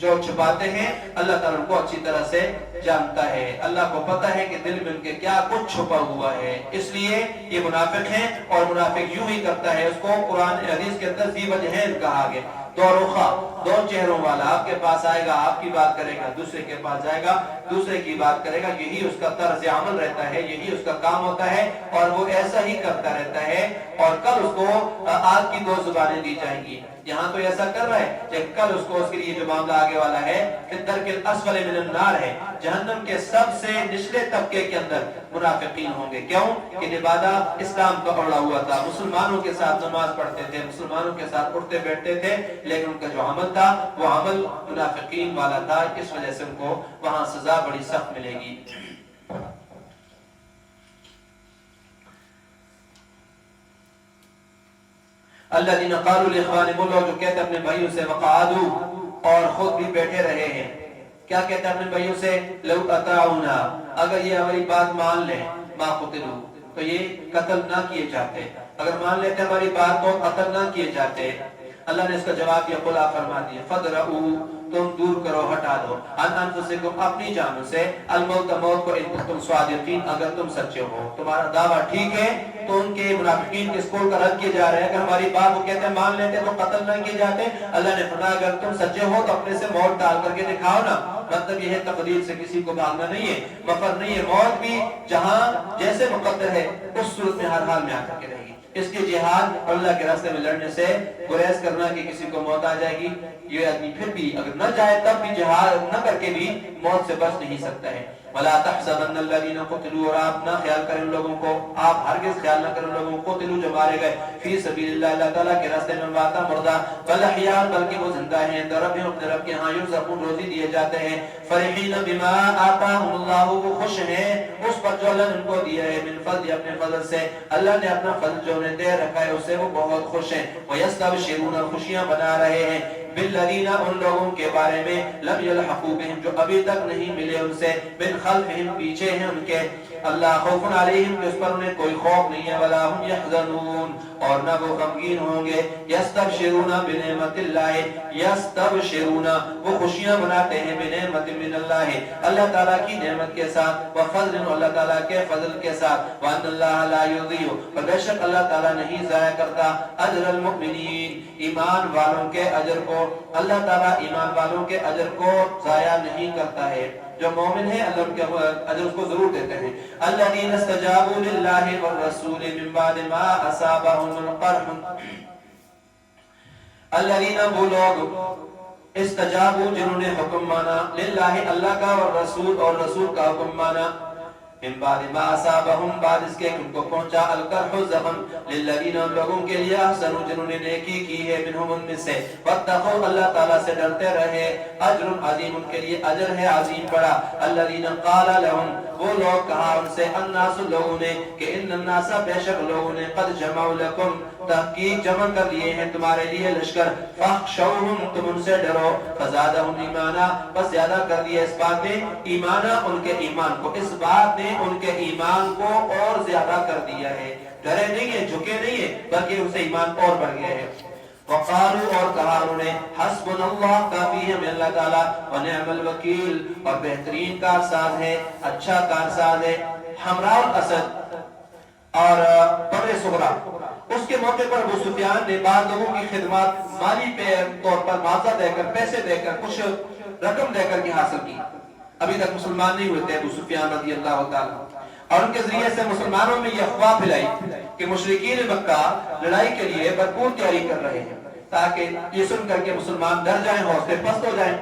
جو چھپاتے ہیں اللہ تعالیٰ ان کو اچھی طرح سے جانتا ہے، اللہ کو پتا ہے کہ دل میں ان کے کیا کچھ چھپا ہوا ہے، اس لیے یہ منافق ہیں، اور منافق یوں ہی کرتا ہے، اس کو قرآن حدیث کے اندر ذی وجہین کہا گیا، دو رخا، دو چہروں والا، آپ کے پاس آئے گا، آپ کی بات کرے گا، دوسرے کے پاس جائے گا، دوسرے کی بات کرے گا، یہی اس کا طرز عمل رہتا ہے، یہی اس کا کام ہوتا ہے، اور وہ ایسا ہی کرتا رہتا ہے، اور کل اس کو آگ کی دو زبانیں دی جائیں گی، یہاں تو ایسا کر رہا ہے کہ کل اس کو، اس کے لیے جو معاملہ آگے والا ہے، کہ درک الاسفل من النار ہے، جہنم کے سب سے نچلے طبقے کے اندر منافقین ہوں گے، کیوں کہ نبادہ اسلام کا پڑا ہوا تھا، مسلمانوں کے ساتھ نماز پڑھتے تھے، مسلمانوں کے ساتھ اٹھتے بیٹھتے تھے، لیکن ان کا جو عمل تھا وہ عمل منافقین والا تھا، اس وجہ سے ان کو وہاں سزا بڑی سخت ملے گی۔ الذين قالوا لاخوانهم، وہ لوگ جو کہتے اپنے بھائیوں سے، وقعدوا، اور خود بھی بیٹھے رہے ہیں. کیا کہتا ہے اپنے بھائیوں سے؟ لو اطاعونا، اگر یہ ہماری بات مان لیں، ما قتلوا، تو یہ قتل نہ کیے جاتے. اگر مان لیتے ہماری بات تو قتل نہ کیے جاتے. اللہ نے اس کا جواب دیا، قل آپ فرما دیے، فدرؤ، تم دور کرو، ہٹا دو، ان انفسکم، اپنی جانوں سے، الموت، موت کو، ان کنتم صادقین، اگر تم سچے ہو. تمہارا دعویٰ ٹھیک ہے تو ان کے منافقین کے اسکول کا رد کیے جا رہے ہیں. اگر ہماری بات وہ کہتے ہیں مان لیتے تو قتل نہ کیے جاتے. اللہ نے فرمایا اگر تم سچے ہو تو اپنے سے موت ڈال کر کے دکھاؤ نا. مطلب یہ ہے تقدیر سے کسی کو بھاگنا نہیں ہے، مفر نہیں ہے. موت بھی جہاں جیسے مقدر ہے اس صورت میں ہر حال میں آ کر کے رہے گی. اس کے جہاد اور اللہ کے راستے میں لڑنے سے گریز کرنا کہ کسی کو موت آ جائے گی، یہ آدمی پھر بھی اگر نہ جائے تب بھی جہاد نہ کر کے بھی موت سے بچ نہیں سکتا ہے. ولا تحسبن الذين قتلوا، اور آپ نہ خیال کریں لوگوں کو، آپ ہرگز خیال نہ کریں لوگوں کو، قتلوا جو مارے گئے، فی سبیل اللہ، اللہ تعالیٰ کے راستے میں، ماتا مردہ، بل احیاء، بلکہ وہ زندہ ہیں، عند ربهم، اپنے رب کے ہاں، یرزقون، روزی دیے جاتے ہیں. فرحین بما آتاهم اللہ، وہ خوش ہیں اس پر جو اللہ نے ان کو دیا ہے، من فضل، اپنے فضل سے، اللہ نے اپنا فضل جو انہیں دے رکھا ہے اس سے وہ بہت خوش ہیں. ویستبشرون، خوشیاں بنا رہے ہیں، بالذین، ان لوگوں کے بارے میں، لم یلحقوا بہم، جو ابھی تک نہیں ملے ان سے، من خلفہم، پیچھے ہیں ان کے، اللہ خوف علیہم، جس پر انہیں کوئی خوف نہیں ہے، ولا هم یحزنون، اور نہ وہ غمگین ہوں گے. یستبشرون بنعمت اللہ، یستبشرون، وہ خوشیاں مناتے ہیں، بنعمت من اللہ، اللہ تعالیٰ کی نعمت کے ساتھ، وفضل، اللہ تعالیٰ کے فضل کے ساتھ، وان اللہ لا یضیع، اور بے شک اللہ تعالیٰ نہیں ضائع کرتا، اجر المؤمنین، ایمان والوں کے اجر کو. اللہ تعالیٰ ایمان والوں کے اجر کو ضائع نہیں کرتا ہے. جو مومن ہے اللہ ان کے اجر اس کو ضرور دیتے ہیں. الذین استجابوا للہ والرسول من بعد ما اصابهم القرح، الذین، وہ لوگ، استجابوا، جنہوں نے حکم مانا، للہ، اللہ کا، والرسول، اور رسول کا حکم مانا، من بعد ما اصابهم، بعد اس کے ان کو پہنچا، القرح، زخم، للذین، ان لوگوں کے لیے، احسنوا، جنہوں نے نیکی کی ہے، منہم، ان میں سے، واتقوا، اللہ تعالیٰ سے ڈرتے رہے، اجر عظیم، ان کے لیے اجر ہے عظیم بڑا. الذین قال لهم، وہ لوگ کہا ان سے، الناس، لوگوں نے، کہ ان الناس، بے شک لوگوں نے، قد جمعوا لکم، تحقیق جمع کر لیے ہیں تمہارے لیے لشکر، فاخشوہم، تم ان سے ڈرو، فزادہم ایمانا، بس زیادہ کر دیا اس بات نے ایمانا، ان کے ایمان کو، اس بات نے ان کے ایمان کو اور زیادہ کر دیا ہے. ڈرے نہیں ہیں، جھکے نہیں ہیں، بلکہ ان سے ایمان اور بڑھ گئے ہیں. وقالوا، اور کہا انہوں نے، حسبنا اللہ، کافی ہے ہمیں اللہ تعالیٰ، ونعم الوکیل، اور بہترین کارساز ہے، اچھا کارساز ہے. حمراء الاسد اور بر صغرا، اس کے موقع پر ابو سفیان نے بعض لوگوں کی خدمات مالی طور پر معاوضہ دے کر، پیسے دے کر، کچھ رقم دے کر کے حاصل کی. ابھی تک مسلمان نہیں ہوئے تھے ابو سفیان رضی اللہ تعالیٰ، اور ان کے ذریعے سے مسلمانوں میں یہ افواہ پھیلائی کہ مشرکین مکہ لڑائی کے لیے بھرپور تیاری کر رہے ہیں، تاکہ یہ سن کر کے مسلمان ڈر جائیں، حوصلے پست ہو جائیں.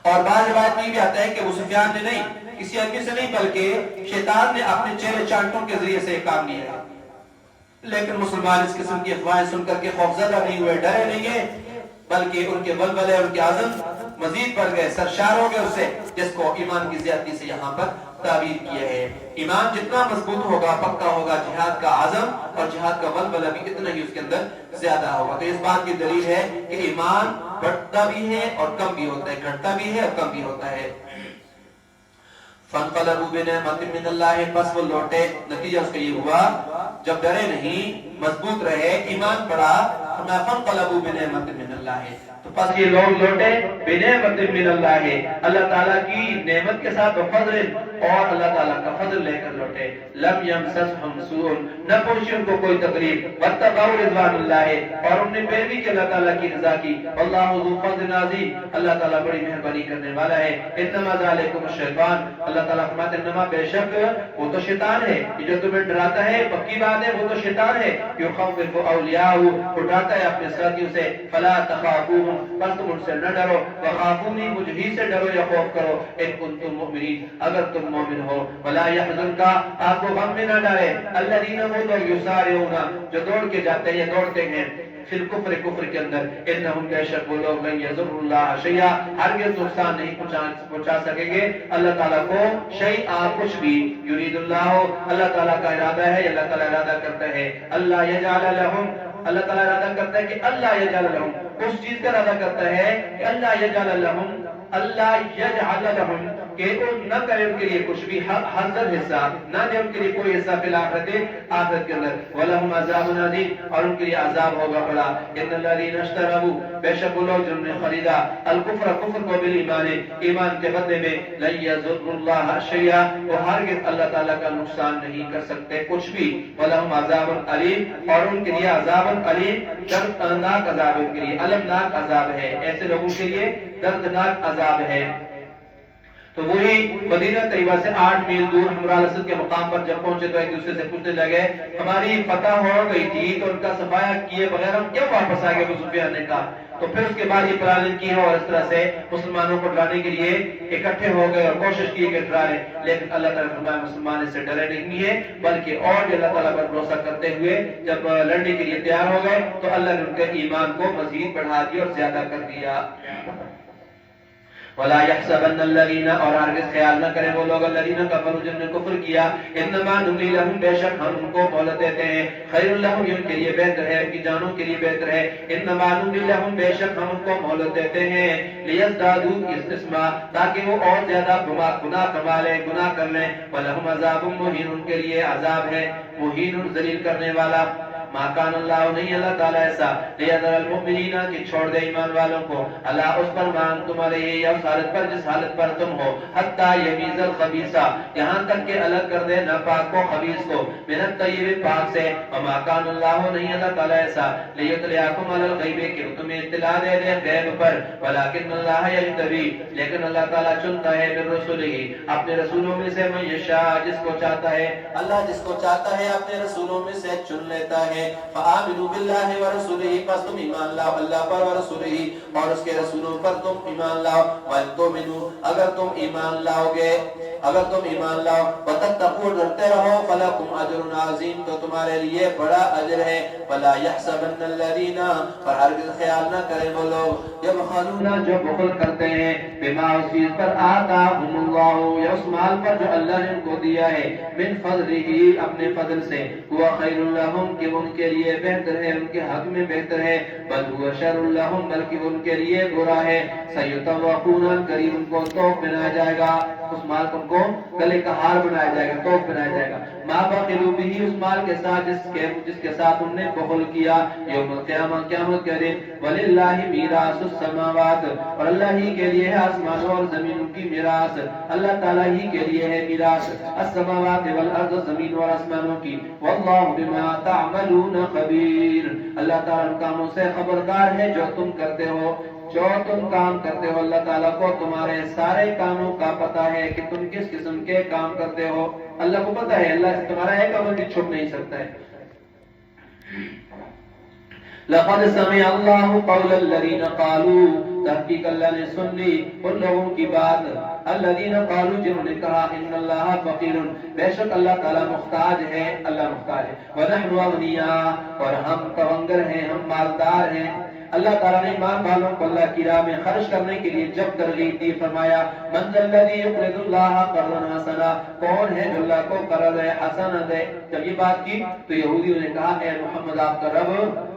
اور بعض روایت میں بھی آتا ہے کہ ابو سفیان نے نہیں، کسی آدمی سے نہیں، بلکہ شیطان نے اپنے چہرے چانٹوں کے ذریعے سے کام لیا ہے. لیکن مسلمان اس قسم کی افواہیں سن کر کے خوفزدہ نہیں ہوئے، ڈرے نہیں ہیں، بلکہ ان کے بلبلے، ان کے عزم مزید بڑھ گئے، سرشار ہو گئے اس سے، جس کو ایمان کی زیادتی سے یہاں پر تعبیر کیا ہے. ایمان جتنا مضبوط ہوگا، پکا ہوگا، جہاد کا عزم اور جہاد کا بلبلہ بھی اتنا ہی اس کے اندر زیادہ ہوگا. تو اس بات کی دلیل ہے کہ ایمان بڑھتا بھی ہے اور کم بھی ہوتا ہے، گھٹتا بھی ہے اور کم بھی ہوتا ہے. فانقلبوا بنعمت من اللہ، پس وہ لوٹے، نتیجہ اس کا یہ ہوا جب ڈرے نہیں، مضبوط رہے، ایمان بڑھا، فانقلبوا بنعمت من اللہ، تو پس یہ لوگ لوٹے بنعمت من اللہ، اللہ تعالیٰ کی نعمت کے ساتھ، وفضل، اور اللہ تعالیٰ کا فضل لے کر لوٹے. لم یمسسہم سوء، نہ پہنچی ان کو کوئی تکلیف، واتقوا رضوان اللہ، اور انہوں نے پیروی کی اللہ تعالیٰ کی رضا کی. اللہ ذو فضل عظیم، اللہ تعالیٰ بڑی مہربانی کرنے والا ہے. انما ذالکم الشیطان، اللہ تعالیٰ فرماتے ہیں انما، بے شک وہ تو شیطان ہے، یہ جو تمہیں ڈراتا ہے، پکی بات ہے، وہ تو شیطان ہے. یخوف اولیاءہ، اٹھاتا ہے اپنے ساتھیوں سے. فلا تخافوہم، بس تم ان سے نہ ڈرو، وخافونی، مجھ ہی سے ڈرو یا خوف کرو، ان کنتم مؤمنین، اگر تم مومن ہو. ولا یحزنک، آپ کو غم میں نہ ڈالے، الذین، وہ لوگ، یسارعون، جو دوڑ کے جاتے ہیں، دوڑتے ہیں، فی الکفر، کفر کے اندر، انہم، بے شک وہ لوگ، لن یضروا اللہ شیئا، ہرگز نقصان نہیں پہنچا سکیں گے اللہ تعالیٰ کو، شیئا، کچھ بھی. یرید اللہ، اللہ تعالیٰ کا ارادہ ہے، اللہ تعالیٰ ارادہ کرتا ہے، اللہ یجعل لہم، اللہ تعالیٰ ارادہ کرتا ہے کہ اللہ یجعل لہم، اس چیز کا ارادہ کرتا ہے کہ اللہ یجعل لہم کہ وہ نہ کرے ان کے لیے کچھ بھی حاضر حصہ، نہ دے ان کے لیے کوئی حصہ فی الآخرت آخرت کے اندر، وَلَهُمْ عَذَابٌ عَظِيمٌ اور ان کے لیے عذاب ہوگا بڑا۔ ان الذین اشتروا بے شک وہ لوگ جنہوں نے خریدا الکفر کفر کو بالایمان ایمان کے بدلے میں لن یضروا اللہ شیئا وہ ہرگز اللہ تعالیٰ کا نقصان نہیں کر سکتے کچھ بھی، وَلَهُمْ عَذَابٌ علیم اور ان کے لیے عذاب علیم دردناک عذاب، ان کے لیے المناک عذاب ہے، ایسے لوگوں کے لیے دردناک عذاب ہے۔ تو وہی مدینہ طیبہ سے 8 میل دور حمراء الاسد کے مقام پر جب پہنچے تو ایک دوسرے سے پوچھنے لگے ہماری فتح ہو گئی تھی تو ان کا صفایا کیے بغیر ہم کیوں واپس آ گئے؟ ابو سفیان نے کہا۔ تو پھر اس کے بعد یہ پلاننگ کی ہے اور اس طرح سے مسلمانوں کو ڈرانے کے لیے اکٹھے ہو گئے اور کوشش کی کہ ڈرا لیں، لیکن اللہ تعالیٰ فرمایا مسلمان اس سے ڈرے نہیں ہے بلکہ اور بھی اللہ تعالیٰ پر بھروسہ کرتے ہوئے جب لڑنے کے لیے تیار ہو گئے تو اللہ نے ان کے ایمان کو مزید بڑھا دیا اور زیادہ کر دیا۔ ولا يحسبن الذين اور ہرگز خیال نہ کریں وہ لوگ الذين كفروا جنہوں نے کفر کیا انما نملي لهم بے شک ہم ان کو مہلت دیتے ہیں خیر لهم ان کے لیے بہتر ہے ان کی جانوں کے لیے بہتر ہے انما نملي لهم بے شک ہم ان کو مہلت دیتے ہیں ليزدادوا اثما تاکہ وہ اور زیادہ گناہ کما لیں گناہ کر لیں ولهم عذاب مهين ان کے لیے عذاب ہے مہین ذلیل کرنے والا۔ ما کان اللہ نہیں اللہ تعالیٰ ایسا لیذر المؤمنین کہ چھوڑ دے ایمان والوں کو اللہ اس پر مان تم علیہ یا اس حالت پر جس حالت پر تم ہو حتی یمیز الخبیثہ یہاں تک کہ الگ کر دے ناپاک کو خبیث کو من الطیب پاک سے وما کان اللہ نہیں اللہ تعالیٰ ایسا لیطلعکم علی الغیب کہ تمہیں اطلاع دے دے غیب پر ولکن اللہ یجتبی لیکن اللہ تعالیٰ چنتا ہے من رسولہ اپنے رسولوں میں سے من یشاء جس کو چاہتا ہے اللہ جس کو چاہتا ہے اپنے رسولوں میں سے چن لیتا ہے۔ فآمنوا باللہ ورسولہ پس تم ایمان لاؤ اللہ پر ورسولہ اور اس کے رسولوں پر تم ایمان لاؤ وَإِن تُؤْمِنُوا اگر تم ایمان لاؤ گے اگر تم ایمان لاؤ وَتَتَّقُوا ڈرتے رہو فَلَكُمْ أَجْرٌ عَظِيمٌ تو تمہارے لیے بڑا اجر ہے وَلَا يَحْسَبَنَّ الَّذِينَ اور ہرگز خیال نہ کریں وہ لوگ يَبْخَلُونَ جو بخل کرتے ہیں بِمَا اس چیز پر آتاہم اللہ یا اس مال پر جو اللہ نے ان کو دیا ہے من فضلہ اپنے فضل سے هُوَ خَيْرٌ لَهُمْ کہ ان کے لیے بہتر ہے ان کے حق میں بہتر ہے بل هُوَ شَرٌ لَهُمْ بلکہ ان کے لیے برا ہے سَيُطَوَّقُونَ قریب ان کو توق بنایا جائے گا اس مال کو گلے کا ہار بنایا جائے گا توق بنایا جائے گا ما بخلوا به اس مال کے ساتھ جس کے ساتھ انہوں نے بخل کیا یوم القیامہ قیامت کے دن وللہ میراث السماوات اور اللہ ہی کے لیے ہے آسمانوں اور زمینوں کی میراث اللہ تعالیٰ ہی کے لیے ہے میراث السماوات والارض زمین اور آسمانوں کی واللہ بما تعملون خبیر اللہ تعالیٰ کاموں سے خبردار ہے جو تم کرتے ہو جو تم کام کرتے ہو اللہ تعالیٰ کو تمہارے سارے کاموں کا پتہ ہے کہ تم کس قسم کے کام کرتے ہو اللہ کو پتہ ہے اللہ تمہارا ایک عمل بھی چھپ نہیں سکتا ہے۔ لقد سمع اللہ قول الذین قالوا تحقیق اللہ نے سن لی ان لوگوں کی بات الذین قالوا جنہوں نے کہا ان اللہ فقیر بے شک اللہ تعالیٰ محتاج ہے اللہ محتاج ہے ونحن اغنیاء اور ہم تونگر ہیں ہم مالدار ہیں۔ اللہ تعالیٰ نے مال والوں کو اللہ کی راہ میں خرچ کرنے کے لیے جب ترغیب دی فرمایا من ذا الذی یقرض اللہ قرضا حسنا کون ہے جو اللہ کو قرض حسنا دے۔ جب یہ بات کی تو یہودیوں نے کہا اے محمد آپ کا رب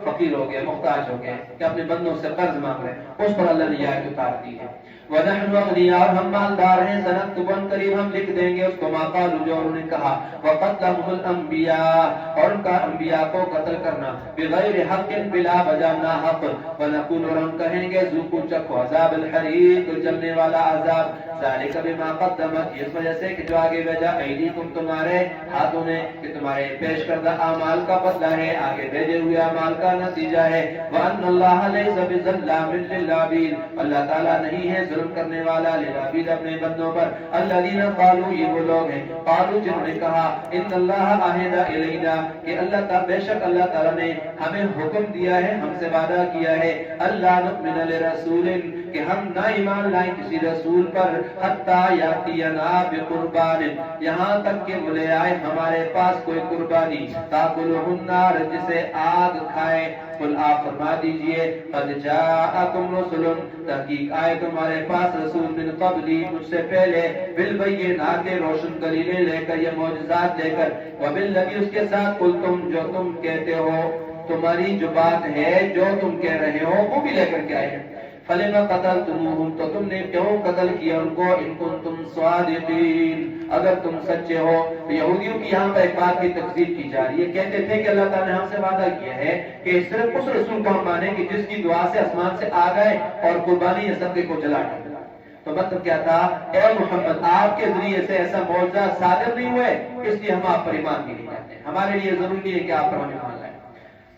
فقیر ہو گیا محتاج ہو گیا کہ اپنے بندوں سے قرض مانگ رہے اس پر اللہ نے یہ آیت اتار دی ہے وَنَحْنُ أَغْنِيَاءُ اور ہم مالدار ہیں سنكتب قریب ہم لکھ دیں گے اس کو ما قالوا جو انہوں نے کہا وَقَتْلَهُمُ الْأَنْبِيَاءُ اور ان کا انبیاء کو قتل کرنا بغیر حق بلا وجہ نا حق ونقول اور ہم کہیں گے ذوقوا چکھو عذاب الحریق جلنے والا عذاب ذالک بما قدمت اس وجہ سے کہ جو آگے بھیجا ایدیکم تمہارے ہاتھوں نے کہ تمہارے پیش کردہ اعمال کا بدلہ ہے آگے بھیجے ہوئے اعمال کا نتیجہ ہے وَأَنَّ اللَّهَ لَيْسَ بِظَلَّامٍ لِّلْعَبِيدِ اللہ تعالیٰ نہیں ہے ظلم کرنے والا للعبید اپنے بندوں پر الذین قالوا یہ وہ لوگ ہیں قالوا جنہوں نے کہا ان اللہ عہد الینا کہ اللہ تعالیٰ بے شک اللہ تعالیٰ نے ہمیں حکم دیا ہے ہم سے وعدہ کیا ہے اللہ نؤمن لرسول کہ ہم نہ ایمان لائیں کسی رسول پر حتی یاتینا بقربان یہاں تک کہ لے آئے ہمارے پاس کوئی قربانی تاکلہ النار جسے آگ کھائے قل آپ فرما دیجئے قد جاءکم رسل تحقیق آئے تمہارے پاس رسول من قبلی مجھ سے پہلے بالبینات روشن دلیلیں لے کر یہ معجزات لے کر وبالذی اس کے ساتھ قلتم جو تم کہتے ہو تمہاری جو بات ہے جو تم کہہ رہے ہو وہ بھی لے کر کے آئے. فلما قتلتموہم تو تم نے کیوں قتل کیا ان کو؟ ان کنتم صادقین اگر تم سچے ہو. تو یہودیوں کی یہاں پر ایک بات کی تکذیب کی جا رہی ہے. کہتے تھے کہ اللہ تعالیٰ نے ہم سے وعدہ کیا ہے کہ صرف اس رسول کو ہم مانیں کہ جس کی دعا سے آسمان سے آ گئے اور قربانی یا صدقے کو جلا ڈالا. تو مطلب کیا تھا؟ اے محمد آپ کے ذریعے سے ایسا معجزہ صادر نہیں ہوئے اس لیے ہم آپ پر ایمان بھی نہیں لاتے. ہمارے لیے ضروری نہیں ہے کہ آپ پر ہم ایمان لائیں.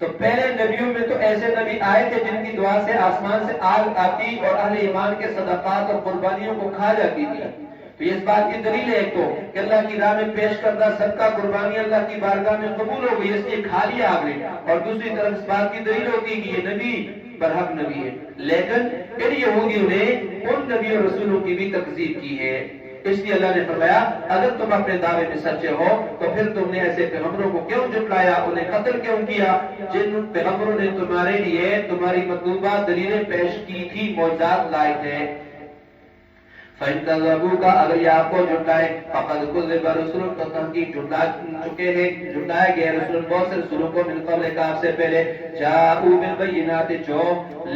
تو پہلے نبیوں میں تو ایسے نبی آئے تھے جن کی دعا سے آسمان سے آگ آتی اور اہل ایمان کے صدقات اور قربانیوں کو کھا جاتی تھی. تو اس بات کی دلیل ہے ایک تو کہ اللہ کی راہ میں پیش کردہ صدقہ قربانی اللہ کی بارگاہ میں قبول ہو گئی اس لیے کھا لیا آپ نے. اور دوسری طرف اس بات کی دلیل ہوتی ہے کہ یہ نبی برحق نبی ہے. لیکن ان یہودیوں نے ان نبی اور رسولوں کی بھی تکذیب کی ہے. اس لیے اللہ نے فرمایا اگر تم اپنے دعوے میں سچے ہو تو پھر تم نے ایسے پیغمبروں کو کیوں جھٹلایا، انہیں قتل کیوں کیا جن پیغمبروں نے تمہارے لیے تمہاری مطلوبہ دلیلیں پیش کی تھی، معجزات لائے تھے. فَإِن كَذَّبُوكَ اگر یہ آپ کو جھٹلائے فَقَدْ كُذِّبَ رُسُلٌ تو تحقیق جھٹلا چکے ہیں، جھٹلائے گئے رسول بہت سے رسولوں کو من قبلک آپ سے پہلے. جاءوا بالبینات جو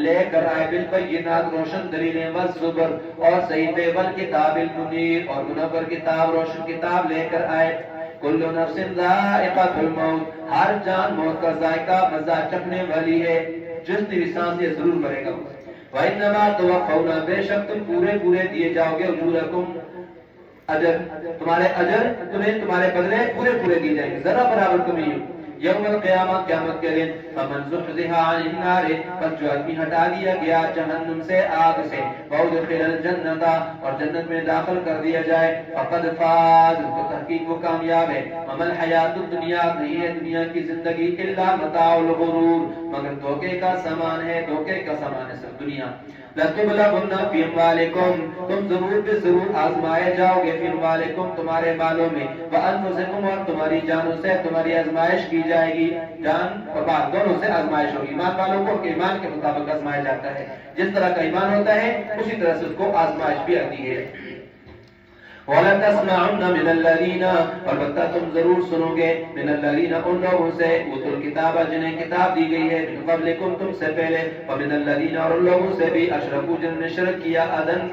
لے کر آئے بالبینات روشن دلیلیں والزبر اور صحیفے والکتاب المنیر اور منور کتاب روشن کتاب لے کر آئے. کل نفس ذائقۃ الموت ہر جان موت کا ذائقہ مزہ چکھنے والی ہے. جس نے بھی سانس لے ضرور مرے گا. وَإِنَّمَا تُوَفَّوْنَ بے شک تم پورے دیے جاؤ گے اجورکم اجر تمہارے اجر تمہیں تمہارے بدلے پورے دیے جائیں گے، ذرا برابر کمی ہو. یوم القیامت قیامت کے دن فمن زحزح عن النار پس جو آدمی ہٹا دیا گیا جہنم سے آگ سے وادخل الجنت اور جنت میں داخل کر دیا جائے فقد فاز تو تحقیق وہ کامیاب ہے. وما الحیات الدنیا نہیں ہے دنیا کی زندگی الا متاع الغرور مگر دھوکے کا سامان ہے، دھوکے کا سامان ہے صرف دنیا. لَتُبْلَوُنَّ فِي أَمْوَالِكُمْ تم ضرور بے ضرور آزمائے جاؤ گے فی اموالکم تمہارے مالوں میں وانفسکم اور تمہاری جانوں سے تمہاری آزمائش کی جائے گی. جان اور مال دونوں سے آزمائش ہوگی. ایمان والوں کو ایمان کے مطابق آزمایا جاتا ہے، جس طرح کا ایمان ہوتا ہے اسی طرح سے اس کو آزمائش بھی آتی ہے. وَلَتَسْمَعُنَّ مِنَ الَّذِينَ البتہ تم ضرور سنو گے من الذین ان لوگوں سے اوتوا الکتاب جنہیں کتاب دی گئی ہے من قبلکم تم سے پہلے ومن الذین اور ان لوگوں سے بھی اشرکوا جنہوں نے شرک کیا اذًا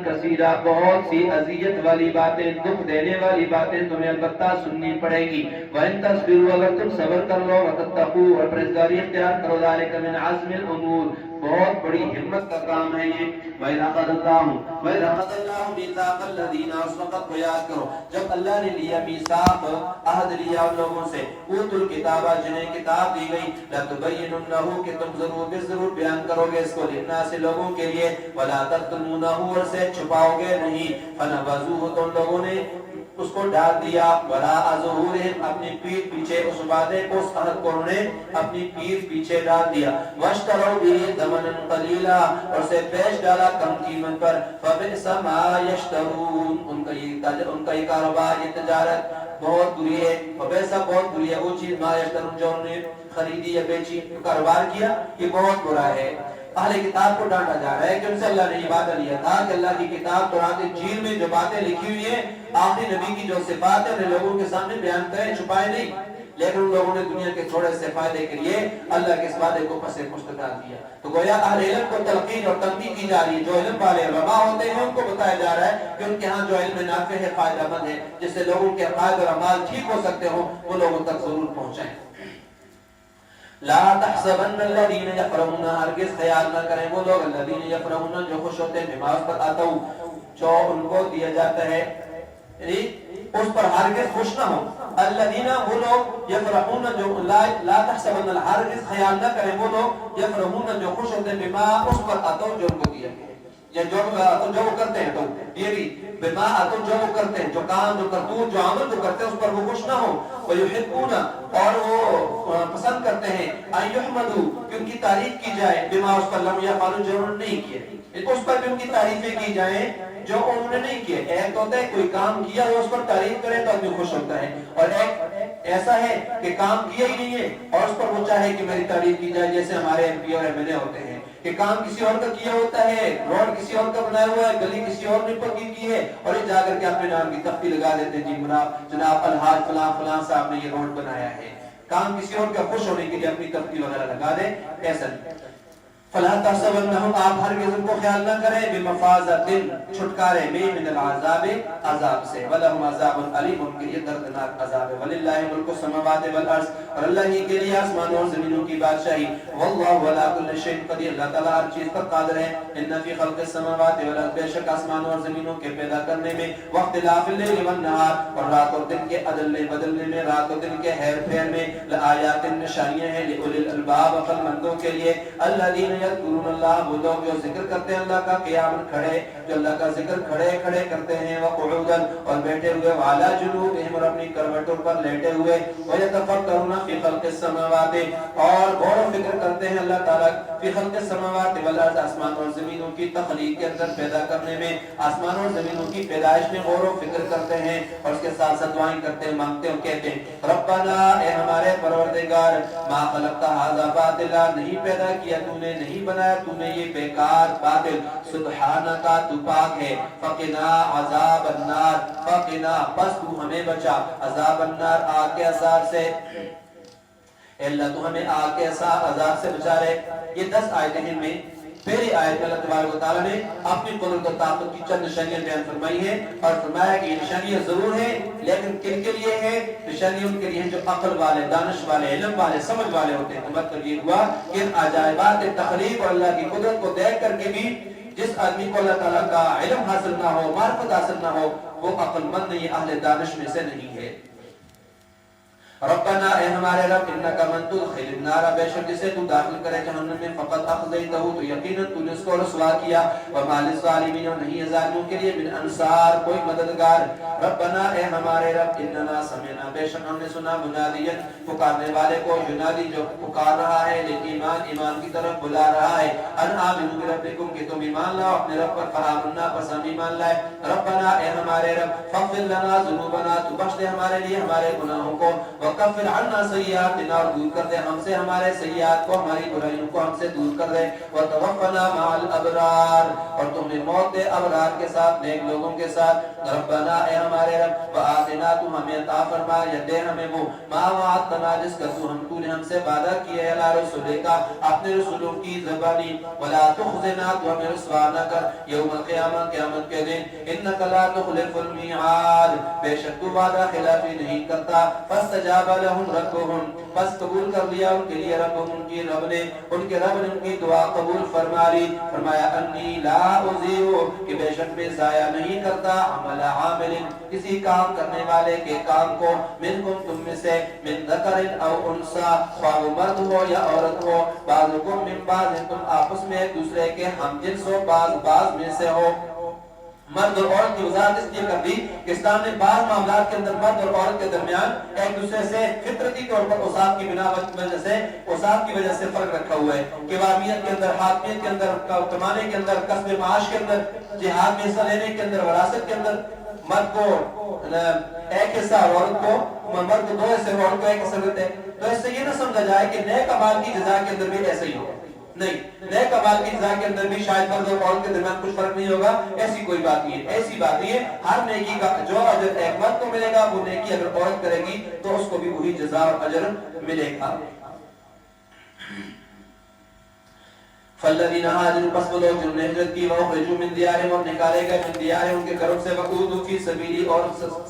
کثیرا بہت سی اذیت والی باتیں دکھ دینے والی باتیں تمہیں البتہ سننی پڑے گی. وَإِن تَصْبِرُوا اگر تم صبر کر لو وَتَتَّقُوا اور پرہیزگاری اختیار کرو ذَلِكَ مِنْ عَزْمِ الْأُمُورِ بہت بڑی ہمت کا کام ہے یہ. وَإِذْ أَخَذَ اللَّهُ مِيثَاقَ الَّذِينَ اس وقت کو یاد کرو جب اللہ نے لیا میثاق عہد لیا ان لوگوں سے اوتوا الکتاب جنہیں کتاب دی گئی لَتُبَيِّنُنَّهُ کہ تم ضرور بیان کرو گے اس کو للناس لوگوں کے لیے وَلَا تَكْتُمُونَهُ اور سے چھپاؤ گے نہیں. فَنَبَذُوهُ تو ان لوگوں نے اس کو ڈال دیا وَرَاءَ ظُهُورِهِمْ اپنی پیٹھ پیچھے اس وعدے کو اس عہد کو انہوں نے اپنی پیٹھ پیچھے ڈال دیا. وَاشْتَرَوْا بِهِ ثَمَنًا قَلِيلًا اور سے بیچ ڈالا کم قیمت پر. فَبِئْسَ مَا يَشْتَرُونَ ان کا یہ کاروبار یہ تجارت بہت بری ہے. فَبِئْسَ بہت بری ہے وہ چیز مَا يَشْتَرُونَ جو انہوں نے خریدی یا بیچی کاروبار کیا یہ بہت برا ہے. اہل کتاب کو ڈانٹا جا رہا ہے کہ ان سے اللہ نے یہ وعدہ لیا تھا کہ اللہ کی کتاب تورات انجیل میں جو باتیں لکھی ہوئی ہیں آخری نبی کی جو صفات ہے انہیں لوگوں کے سامنے بیان کریں چھپائے نہیں. لیکن ان لوگوں نے دنیا کے تھوڑے سے فائدے کے لیے اللہ کے اس وعدے کو پس پشت ڈال دیا. تو گویا اہل علم کو تلقین اور تنبیہ کی جا رہی ہے. جو علم والے علماء ہوتے ہیں ان کو بتایا جا رہا ہے کہ ان کے ہاں جو علم نافع ہے فائدہ مند ہے جس سے لوگوں کے عقائد اور اعمال ٹھیک ہو سکتے ہوں وہ لوگوں تک ضرور پہنچائیں. لا تحسبن الذين يفرحون ہرگز خیال نہ کریں وہ لوگ الذين يفرحون جو خوش ہوتے ہیں بما پر آتا جو ان کو دیا جاتا ہے یعنی اس پر ہرگز خوش نہ ہو. الذين وہ لوگ يفرحون جو لا تحسبن ہرگز خیال نہ کریں وہ لوگ يفرحون جو خوش ہوتے ہیں بما اس پر آتا جو ان کو دیا یا جو وہ کرتے ہیں تو یہ بھی بما آتا جو وہ کرتے ہیں جو کام جو کرتوت جو عمل جو کرتے ہیں اس پر وہ خوش نہ ہو. ويحبون اور وہ پسند کرتے ہیں ان يحمدوا کہ ان کی تعریف کی جائے بما اس پر لم يفعلوا جو انہوں نے نہیں کیا اس پر بھی ان کی تعریفیں کی جائیں جو انہوں نے نہیں کیے. ایک ہوتا ہے کوئی کام کیا ہو اس پر تعریف کرے تو آدمی خوش ہوتا ہے اور ایک ایسا ہے کہ کام کیا ہی نہیں ہے اور اس پر وہ چاہے کہ میری تعریف کی جائے. جیسے ہمارے ایم پی اور ایم ایل اے ہوتے ہیں کہ کام کسی اور کا کیا ہوتا ہے روڈ کسی اور کا بنایا ہوا ہے گلی کسی اور نے پکی کی ہے اور یہ جا کر کے اپنے نام کی تختی لگا دیتے ہیں جی جناب الحاج فلاں صاحب نے یہ روڈ بنایا ہے. کام کسی اور کا خوش ہونے کے لیے اپنی تفریح وغیرہ لگا دے، ایسا نہیں۔ فلا تحسبنهم، آپ ہرگز ان کو خیال نہ کریں، بمفازۃ، چھٹکارے میں، من العذاب، عذاب سے، ولہم عذاب علیم، ان کے لیے دردناک عذاب ہے، وللہ ملک السماوات والارض، اور اللہ ہی کے لیے آسمانوں اور زمینوں کی بادشاہی، واللہ علی کل شیء قدیر، اللہ تعالیٰ ہر چیز پر قادر ہے، ان فی خلق السماوات والارض، بے شک آسمانوں اور زمینوں کے پیدا کرنے میں، واختلاف اللیل والنہار، اور رات اور دن کے عدلنے بدلنے میں، رات اور دن کے ہیر پھیر میں، لآیات، نشانیاں ہیں، لأولی الالباب، عقل مندوں کے لیے، الذین یذکرون اللہ، وہ لوگ جو ذکر کرتے ہیں اللہ کا، قیام کھڑے، جو اللہ کا ذکر کھڑے کھڑے کرتے ہیں، وقعودا، اور بیٹھے ہوئے، وعلی جنوبہم، اور اپنی کروٹوں پر لیٹے ہوئے، ویتفکرون فی خلق السماوات، اور غور و فکر کرتے ہیں اللہ تعالیٰ فی خلق السماوات والارض، آسمان اور زمینوں کی تخلیق کے اندر، پیدا کرنے میں، آسمان اور زمینوں کی پیدائش میں غور و فکر کرتے ہیں، اور اس کے ساتھ ساتھ دعائیں کرتے ہیں، مانگتے ہیں، کہتے ہیں ربنا، اے ہمارے پروردگار، ما خلقت ھذا باطلا، نہیں پیدا کیا تو نے، نہیں بنایا تو نے یہ بیکار باطل، سبحانک، تو پاک ہے، فقنا عذاب النار، فقنا، بس تو ہمیں بچا، عذاب النار، آگ کے عذاب سے، اے اللہ تو ہمیں آگ کے عذاب سے بچا رہے۔ یہ 10 آیتیں ہیں میں پہلی آیت میں اللہ تبارک و تعالیٰ نے اپنی قدرت و طاقت کی چند نشانیاں بیان فرمائی ہیں، اور فرمایا کہ یہ نشانیاں ضرور ہیں، لیکن کن کے لیے ہیں؟ نشانیاں ان کے لیے ہیں جو عقل والے، دانش والے، علم والے، سمجھ والے ہوتے ہیں۔ مطلب یہ ہوا کہ ان عجائبات تخلیق اور اللہ کی قدرت کو دیکھ کر کے بھی جس آدمی کو اللہ تعالیٰ کا علم حاصل نہ ہو، معرفت حاصل نہ ہو، وہ عقل مند نہیں، اہل دانش میں سے نہیں ہے۔ ربنا، اے ہمارے رب، انکا من تدخل النار، بے شک جسے تو داخل کرے جہنم میں، فقط اخزیتہ، تو یقیناً تو نے اس کو رسوا کیا، وما للظالمین، اور نہیں ہے ظالموں کے لیے من انصار، کوئی مددگار۔ ربنا، اے ہمارے رب، اننا سمعنا، بے شک ہم نے سنا، منادیا، پکارنے والے کو، ینادی، جو پکار رہا ہے، ایمان، ایمان کی طرف بلا رہا ہے، ان آمنوا بربکم، کہ تم ایمان لاؤ اپنے رب پر، فآمنا، پس ہم ایمان لائے۔ ربنا، اے ہمارے رب، فاغفر لنا ذنوبنا، تو بخش دے ہمارے لیے ہمارے گناہوں کو، وکفر عنا سیئاتنا، اور دور کر دے ہم سے ہمارے سیئات کو، ہماری برائیوں کو ہم سے دور کر دے، وتوفنا مع الابرار، اور تمہیں موت دے ابرار کے ساتھ، نیک لوگوں کے ساتھ۔ ربنا، اے ہمارے رب، وآتنا، تو ہمیں عطا فرما، یا دے ہمیں وہ، ما وعدتنا، جس کا تو نے ہم سے وعدہ کیا ہے، علی رسولک، اپنے رسولوں کی زبانی، ولا تخزنا، تو ہمیں رسوا نہ کر، یوم القیامہ، قیامت کے دن، انک لا تخلف المیعاد، بے شک تو وعدہ خلافی نہیں کرتا۔ فاستجاب لهم ربهم، بس قبول کر لیا ان کے لیے ربهم، ان کی رب نے، ان کے رب نے ان کی دعا قبول فرما لی، فرمایا انی لا اضیع، کہ بے شک میں ضائع نہیں کرتا، عمل عامل، کسی کام کرنے والے کے کام کو، منکم، تم میں سے، من ذکر او انثى، خواہ وہ مرد ہو یا عورت ہو، بعضکم من بعض، تم آپس میں ایک دوسرے کے ہم جنس ہو، بعض میں سے ہو۔ مرد اور عورت کی وضاحت اس لیے کر دی کہ اسلام نے بعض معاملات کے اندر مرد اور عورت کے درمیان ایک دوسرے سے فطرتی طور پر اوصاف کی بنا کی وجہ سے فرق رکھا ہوا ہے، قوامیت کے اندر، حاکمیت کے اندر، کمانے کے اندر، کسب معاش کے اندر، جہاد میں حصہ لینے کے اندر، وراثت کے اندر، مرد کو ایک حصہ اور عورت کو، مرد کو 2 حصے، عورت کو 1 حصہ دیتے ہیں۔ تو اس سے یہ نہ سمجھا جائے کہ نیک اعمال کی جزا کے اندر بھی ایسا ہی ہوگا، نہیں، نیک اعمال کی جزا کے اندر بھی شاید مرد اور عورت کے درمیان کچھ فرق نہیں ہوگا، ایسی کوئی بات نہیں ہے، ایسی بات نہیں ہے، ہر نیکی کا جو اجر ایک مرد کو ملے گا، وہ نیکی اگر عورت کرے گی تو اس کو بھی وہی جزا اور اجر ملے گا۔ فالذین ہاجروا، پس وہ لوگ جنہوں نے ہجرت کی، واخرجوا من دیارہم، اور نکالے گئے من دیارہم، ان کے گھروں سے، وقودوا فی سبیلی، اور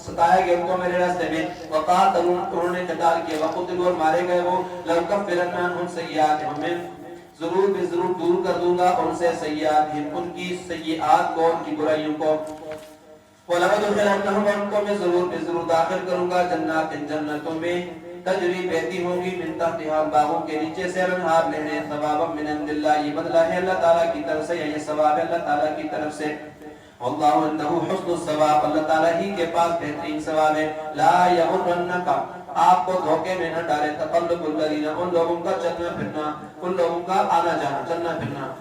ستائے گئے ان کو میرے راستے میں، وقاتلوا، انہوں نے قتال کیا، وقتلوا، اور مارے گئے وہ، لأکفرن عنہم سیئاتہم، میں ضرور بے ضرور دور کر دوں گا ان سے سیئاتہم، ان کی سیئات کو، ان کی برائیوں کو، وَلَأُدْخِلَنَّهُمْ، ان کو میں ضرور بے ضرور داخل کروں گا، جنات، جنتوں میں، تجری بہتی ہوں گی، من تحتہا، باغوں کے نیچے سے، الانہار، نہریں، ثوابا من عند اللہ، یہ بدلہ ہے اللہ تعالیٰ کی طرف سے، یہ ثواب ہے اللہ تعالیٰ کی طرف سے، واللہ عنہ حسن الثواب، اللہ تعالیٰ ہی کے پاس بہترین ثواب ہے۔ لا یغرنک، آپ کو دھوکے میں نہ ڈالے، تقلب الذین، ان لوگوں کا چلنا پھرنا، ان لوگوں کا آنا جانا، چلنا پھرنا،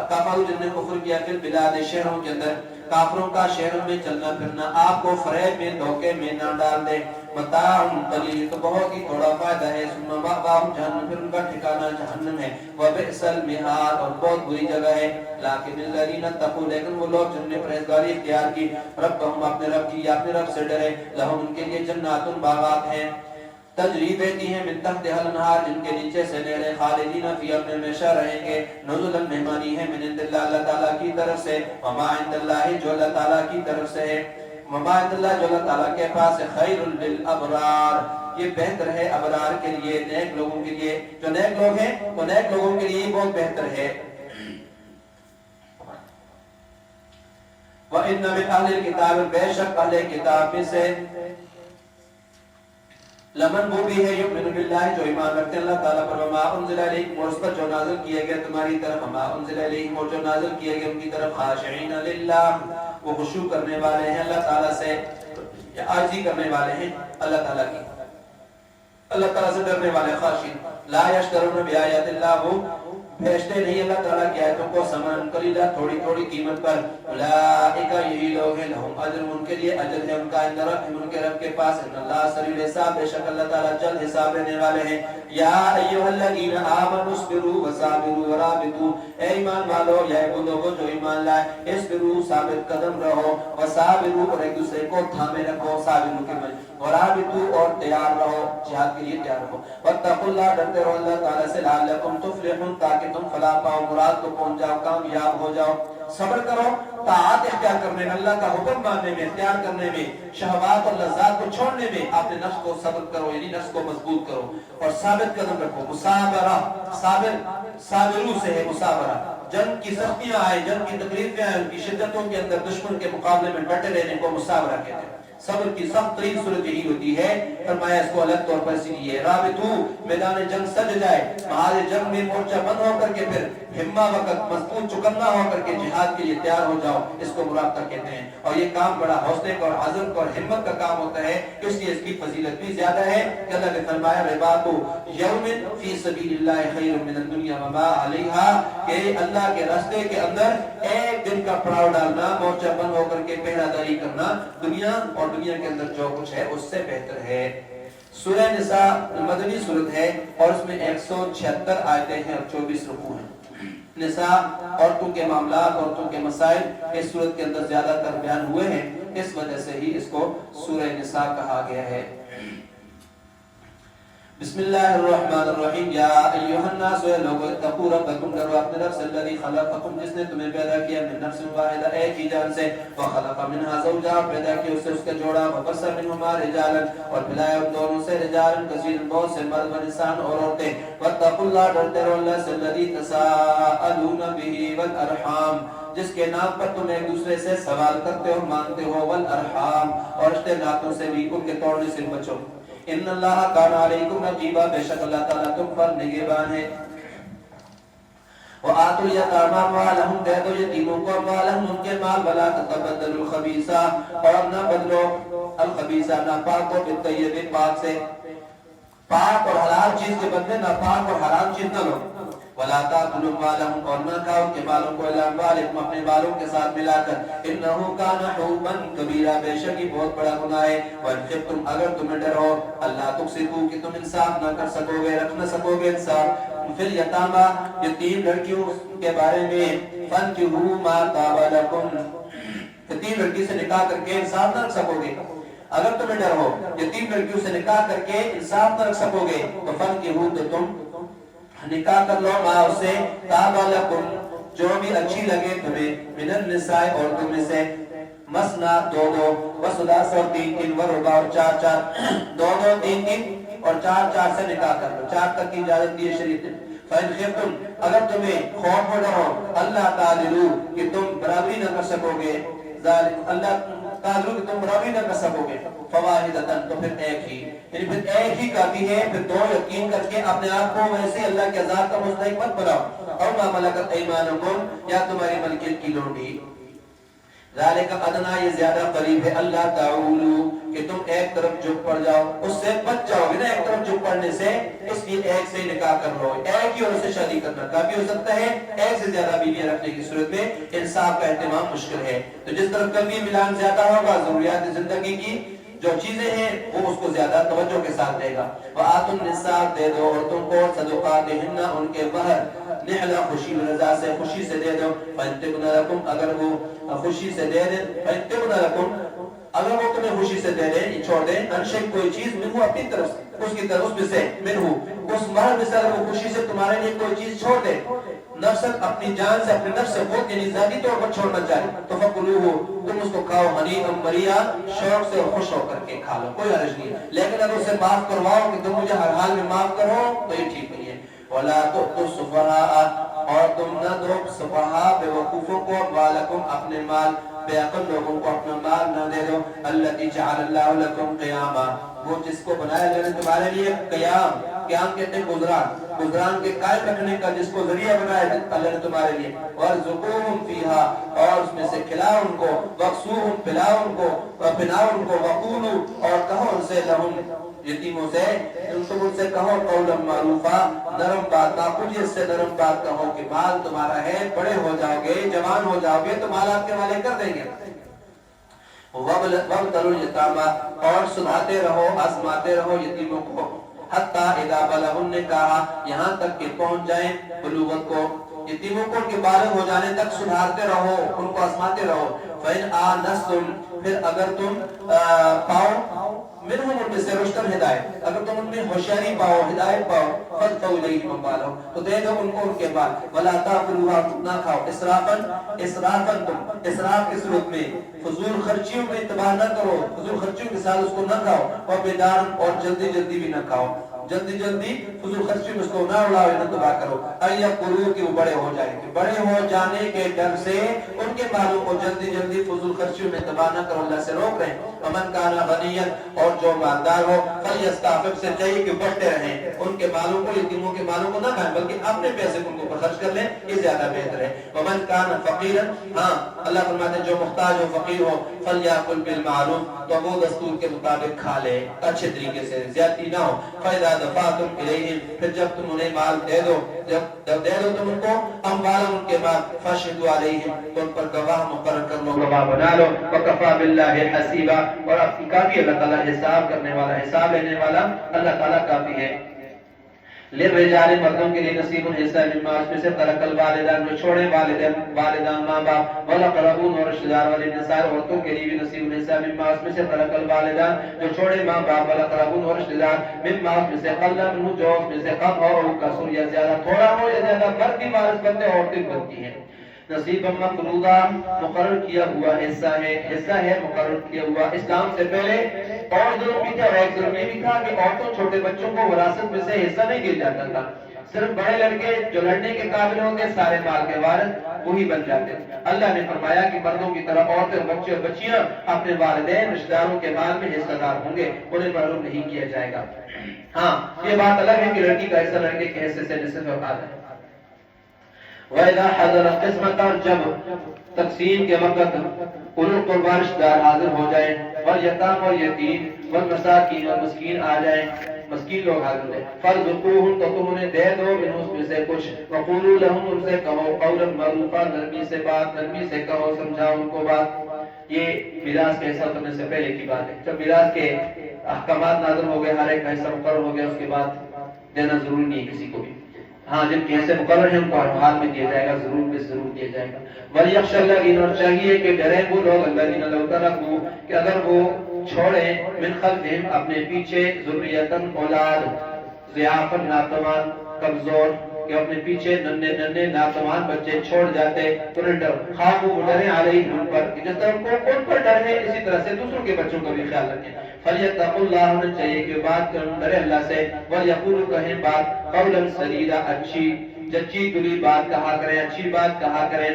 کفروا، جن نے کفر کیا، پھر بلاد، شہروں کے اندر، کافروں کا شہروں میں چلنا پھرنا، آپ کو فریب میں، دھوکے میں نہ ڈال دے، متاع قلیل، تو بہت ہی تھوڑا فائدہ ہے، ثم مأواہم جہنم، پھر ان کا ٹھکانہ جہنم ہے، وبئس المہاد، اور بہت بری جگہ ہے، لیکن الذین اتقوا، لیکن وہ لوگ جنہوں نے پرہیزگاری اختیار کی، ربہم، اپنے رب کی، یا اپنے رب سے ڈرے، لہم، ان کے لیے جنات، باغات ہیں، تجری بہتی ہیں من تحتها الانہار، جن کے نیچے سے نہریں، خالدین فیہا، میں ہمیشہ رہیں گے، نزلا مہمانی ہے، من عند اللہ، اللہ تعالیٰ کی طرف سے، وما عند اللہ، جو اللہ تعالیٰ کی طرف سے ہے، وما عند اللہ، جو اللہ تعالیٰ کے پاس ہے، خیر للابرار، یہ بہتر ہے ابرار کے لیے، نیک لوگوں کے لیے، جو نیک لوگ ہیں وہ نیک لوگوں کے لیے بہت بہتر ہے۔ وَإِنَّ مِنْ أَهْلِ الْكِتَابِ، بے شک اہل کتاب میں سے، لمن وہ بھی ہے یؤمن باللہ، جو ایمان رکھتے ہیں اللہ تعالیٰ پر، وما انزل الیکم، اور اس پر جو نازل کیے گئے تمہاری طرف، وما انزل الیکم، اور جو نازل کیے گئے ان کی طرف، خاشعین للہ، وہ خشوع کرنے والے ہیں اللہ تعالیٰ سے، یا عاجزی کرنے والے ہیں اللہ تعالیٰ کی، اللہ تعالیٰ سے ڈرنے والے، خاشعین، لا یشترون بآیات اللہ، وہ بھیجتے نہیں اللہ تعالیٰ کی آیتوں کو ثمنا قلیلا، تھوڑی تھوڑی قیمت پر، اولئک، یہی لوگ ہیں، لہم اجر، ان کے لیے اجر ہے ان کا، عند ربہم، ان کے رب کے پاس، ان اللہ سریع الحساب، بے شک اللہ تعالیٰ جلد حساب لینے والے ہیں۔ یا ایھا الذین آمنوا اصبروا وصابروا ورابطوا، اے ایمان والو، یا وہ لوگوں جو ایمان لائے، اصبروا، ثابت قدم رہو، وصابروا، اور ایک دوسرے کو تھامے رکھو، صابروا کے معنی، ورابطوا، اور تیار رہو، جہاد کے لیے تیار رہو، واتقوا اللہ، ڈرتے رہو اللہ تعالیٰ سے، لعلکم تفلحون، تاکہ تم فلاح پاؤ، مراد کو پہنچ جاؤ، کامیاب ہو جاؤ۔ صبر کرو طاعت اختیار کرنے میں، اللہ کا حکم ماننے میں، اختیار کرنے میں، شہوات اور لذات کو چھوڑنے میں، اپنے نفس کو صبر کرو، یعنی نفس کو مضبوط کرو، اور ثابت قدم رکھو، مصابرہ، صابرو سے ہے مصابرہ، جنگ کی سختیاں آئے، جنگ کی تکلیفیں آئے، ان کی شدتوں کے اندر دشمن کے مقابلے میں ڈٹے رہنے کو مصابرہ کہتے ہیں۔ صبر کی سخت ترین صورت یہی ہوتی ہے، فرمایا اس کو الگ طور پر اسی لیے، رابطو، میدان جنگ سج جائے، محاذ جنگ میں مورچہ بند ہو کر کے، پھر ہمہ وقت مضبوط چکنا ہو کر کے جہاد کے لیے تیار ہو جاؤ، اس کو مرابطہ کہتے ہیں۔ اور یہ کام بڑا حوصلے کا اور عزم کا اور ہمت کا کام ہوتا ہے، اس لیے اس کی فضیلت بھی زیادہ ہے کہ اللہ نے فرمایا رباط یوم فی سبیل اللہ خیر من الدنیا وما علیہا، کہ اللہ کے راستے کے اندر ایک دن کا پڑاؤ ڈالنا، مورچہ بند ہو کر کے پہرہ داری کرنا، دنیا اور دنیا کے اندر جو کچھ ہے اس سے بہتر ہے۔ سورہ نساء مدنی سورت ہے اور اس میں 176 آیتیں ہیں اور 24 رکوع ہیں۔ نساء، عورتوں کے معاملات، عورتوں کے مسائل اس سورت کے اندر زیادہ تر بیان ہوئے ہیں، اس وجہ سے ہی اس کو سورہ نساء کہا گیا ہے۔ بسم اللہ الرحمن الرحیم، یا ایھا الناس، اے لوگو، اتقوا ربکم، ڈرو اپنے رب سے، الذی خلقکم، جس نے تمہیں پیدا کیا، من نفس واحدہ، ایک ہی جان سے، وخلق منھا زوجہا، پیدا کیا اس سے اس کا جوڑا، وبث منھما رجالا، اور پھیلایا ان دونوں سے، رجالا کثیرا، بہت سے مرد و نساء اور عورتیں، واتقوا اللہ، ڈرتے رہو اللہ سے، الذی تساءلون بہ والارحام، جس کے نام پر تم ایک دوسرے سے سوال کرتے ہو، مانتے ہو، والارحام، اور رشتے ناتوں سے بھی ان کے توڑنے سے بچو۔ ان اللہ کان علیکم رقیبا، بے شک اللہ تعالیٰ تم پر نگہبان ہے۔ وآتوا الیتامی اموالہم، دے دو یتیموں کو اموالہم، ان کے مال، ولا تتبدلوا الخبیث، اور نہ بدلو الخبیث، ناپاک کو بالطیب، پاک سے، پاک اور حلال چیز کے بدلے ناپاک اور حرام چیز نہ لو۔ ولا تاكلوا اموالهم، اور نہ کھاؤ کے مالوں کو، الا اموالکم، اپنے مالوں کے ساتھ ملا کر، انه كان حوبا کبیرا، بے شک یہ بہت بڑا گناہ ہے۔ وان خفتم، اگر تمہیں ڈر ہو، اللہ تقسطوا، کہ تم انصاف نہ کر سکو گے، رکھ نہ سکو گے انصاف، فی الیتامی، یتیم لڑکیوں کے بارے میں، فانکحوا ما طاب لکم، یتیم لڑکی سے نکاح کر کے انصاف نہ رکھ سکو گے، اگر تمہیں ڈر ہو یتیم لڑکیوں سے نکاح کر کے انصاف نہ رکھ سکو گے، تو فانکحوا، تو تم نکاح کر لو، ما اسے، طاب لکم، جو بھی اچھی لگے تمہیں، من النساء، عورتوں میں سے، مثنا، دو دو، وثلاث، اور تین تین، ورباع، اور چار چار، دو دو، تین تین اور چار چار سے نکاح کر لو، چار تک کی اجازت دی ہے شریعت نے۔ فإن خفتم، اگر تمہیں خوف ہو ڈر ہو، اللہ تعدلوا، کہ تم برابری نہ کر سکو گے، اللہ تعدلوا، کہ تم برابری نہ کر سکو گے، فواحدۃ، تو پھر ایک ہی، یعنی پھر ایک ہی کافی ہے، پھر دو یقین کر کے اپنے آپ کو ویسے اللہ کے عذاب کا مستحق مت بناؤ، اور ما ملکت ایمانکم، یا تمہاری ملکیت کی لونڈی، ذالک ادنی، یہ زیادہ قریب ہے، اللہ تعولوا، کہ تم ایک طرف جھک پڑ جاؤ، اس سے بچ جاؤ گے نا ایک طرف جھک پڑنے سے، اس لیے ایک سے نکاح کر لو، ایک ہی عورت سے شادی کرنا کافی ہو سکتا ہے، ایک سے زیادہ بیویاں رکھنے کی صورت میں انصاف کا اہتمام مشکل ہے، تو جس طرف کمی ملان زیادہ ہوگا، ضروریات زندگی کی جو چیزیں ہیں وہ اس کو زیادہ توجہ کے ساتھ دے گا۔ وآتوا النساء، دے دو عورتوں کو، صدقاتہن، ان کے مہر، نحلہ، خوشی رضا سے، خوشی سے دے دو، فإن طبن لکم، اگر وہ خوشی سے دے دیں، فإن طبن لکم، اگر وہ تمہیں خوشی سے دے دیں چھوڑ دیں انشک کوئی چیز منہ اپنی طرف اس کی طرف اس میں سے منہ اس مرد میں سے اگر وہ خوشی سے تمہارے لیے کوئی چیز چھوڑ دے نفس اپنی جان سے اپنے نفس سے خود یعنی ذاتی طور پر چھوڑنا چاہے تو فکلوہ تم اس کو کھاؤ ہنیئا مریئا شوق سے اور خوش ہو کر کے کھا لو کوئی حرج نہیں ہے لیکن اگر اسے معاف کرواؤ کہ تم مجھے ہر حال میں معاف کرو تو یہ ٹھیک نہیں ہے ولا تؤتوا السفهاء اور تم نہ دو سفہاء بے وقوفوں کو اموالکم اپنے مال بے عقل لوگوں کو اپنا مال نہ دے دو الذی جعل اللہ لکم قیاما وہ جس کو بنایا اللہ نے تمہارے لیے قیام قیام کہتے ہیں گزران کے قائم رکھنے کا جس کو ذریعہ بنایا اللہ نے تمہارے لیے وارزقوہم فیہا اور اس میں سے کھلاؤ ان کو وقسوہم پلاؤ ان کو پناؤ ان کو وقولو اور کہو ان سے لہم یتیموں سے تم ان سے کہو قولا معروفا نرم بات ناقولیت سے نرم بات کہو کہ مال تمہارا ہے بڑے ہو جاؤ گے جوان ہو جاؤ گے تو مال آپ کے والے کر دیں گے وابتلوا الیتامی اور سناتے رہو آزماتے رہو یتیموں کو حتی اذا بلغوا النکاح یہاں تک کہ پہنچ جائیں بلوغت کو یتیموں کو ان کے بالغ ہو جانے تک سدھارتے رہو ان کو آزماتے رہو فإن آنستم پھر اگر تم پاؤ منہم ان میں سے رشتن ہدایت اگر تم ان میں ہوشیاری پاؤ ہدایت پاؤ فادفعوا الیہم اموالہم تو دے دو ان کو ان کے مال ولا تاکلوها نہ کھاؤ اسرافا تم اسراف کی صورت میں فضول خرچیوں میں تباہ نہ کرو فضول خرچیوں کے ساتھ اس کو نہ کھاؤ اور بیدار اور جلدی جلدی بھی نہ کھاؤ جلدی فضول خرچی میں اس کو نہ اڑاؤ نہ تباہ کرو ایقولوا کہ وہ بڑے ہو جائیں گے بڑے ہو جانے کے ڈر سے ان کے مالوں کو جلدی فضول خرچیوں میں تباہ نہ کرو اللہ سے روک رہے ہیں ومن کان غنیا اور جو مالدار ہو فلیستعفف سے چاہیے کہ بڑھتے رہیں ان کے مالوں کو یتیموں کے مالوں کو نہ کھائیں بلکہ اپنے پیسے کو ان کے اوپر خرچ کر لیں یہ زیادہ بہتر ہے ومن کان فقیرا ہاں اللہ فرماتے ہیں جو محتاج ہو فقیر ہو فلیاکل بالمعروف تو وہ دستور کے مطابق کھا لے اچھے طریقے سے زیادتی نہ ہو فإذا دفعتم الیہم پھر جب تم انہیں مال دے دو جب دے دو تم ان کو اموال ان کے مال فاشهدوا علیہم تو ان پر گواہ مقرر کر لو گواہ بنا لو وکفى باللہ حسیبا اور آپ کی کافی اللہ تعالیٰ حساب کرنے والا حساب لینے والا اللہ تعالیٰ کافی ہے للرجال مردوں کے لیے نصیب حصہ مما اس میں سے ترک الوالدان جو چھوڑے والدان ماں باپ والاقربون اور رشتہ دار وللنساء عورتوں کے لیے بھی نصیب حصہ مما اس میں سے ترک الوالدان جو چھوڑے ماں باپ والاقربون اور رشتہ دار مما اس میں سے قل منه جو اس میں سے کم ہو کثر یا زیادہ تھوڑا ہو یا زیادہ مرد بھی وارث بنتے عورتیں بنتی ہیں نصیب مفروضہ مقرر کیا ہوا حصہ ہے مقرر کیا ہوا اسلام سے پہلے اور ظلم بھی تھا اور ایک ظلم یہ بھی تھا کہ عورتوں چھوٹے بچوں کو وراثت میں سے حصہ نہیں دیا جاتا تھا صرف بڑے لڑکے جو لڑنے کے قابل ہوں گے سارے مال کے وارث وہی بن جاتے اللہ نے فرمایا کہ مردوں کی طرح عورتیں اور بچے اور بچیاں اپنے والدین رشتہ داروں کے مال میں حصہ دار ہوں گے انہیں محروم نہیں کیا جائے گا ہاں یہ بات الگ ہے کہ لڑکی کا حصہ لڑکے کے حصے سے نصف اوقات ہے وَإِذَا حَضَرَ الْقِسْمَةَ جب تقسیم کے وقت اولو القربى رشتہ دار حاضر ہو جائیں والیتام اور یتیم والمساکین اور مسکین آ جائیں مسکین لوگ حاضر ہیں فارزقوہم تو تم انہیں دے دو من اس میں سے کچھ وقولوا لهم ان سے کہو قولا معروفا نرمی سے کہو سمجھاؤ ان کو بات یہ میراث کا حصہ کرنے سے پہلے کی بات ہے جب میراث کے احکامات نازل ہو گئے ہر ایک کا حصہ مقرر ہو گیا اس کے بعد دینا ضروری نہیں ہے کسی کو بھی ہاں جن کے حصے مقرر ہیں ان کو ہر حال میں دیا جائے گا ضرور دیا جائے گا وَلْيَخْشَ الَّذِينَ اور چاہیے کہ ڈریں وہ لوگ الَّذِينَ لَوْ تَرَكُوا کہ اگر وہ چھوڑیں من خلفہم اپنے پیچھے ذریۃً اولاد ضعافاً ناتوان کمزور کہ اپنے پیچھے ننھے ناتوان بچے چھوڑ جاتے تو نہ ڈرو خافوا ڈریں علیہم ان پر جس طرح ان پر ڈر ہے اسی طرح سے دوسروں کے بچوں کا بھی خیال رکھیں فلیتقوا اللہ ہونا چاہیے کہ بات کریں ڈرے اللہ سے ولیقولوا کہیں بات قولا سدیدا اچھی جچی گلی بات کہا کریں اچھی بات کہا کریں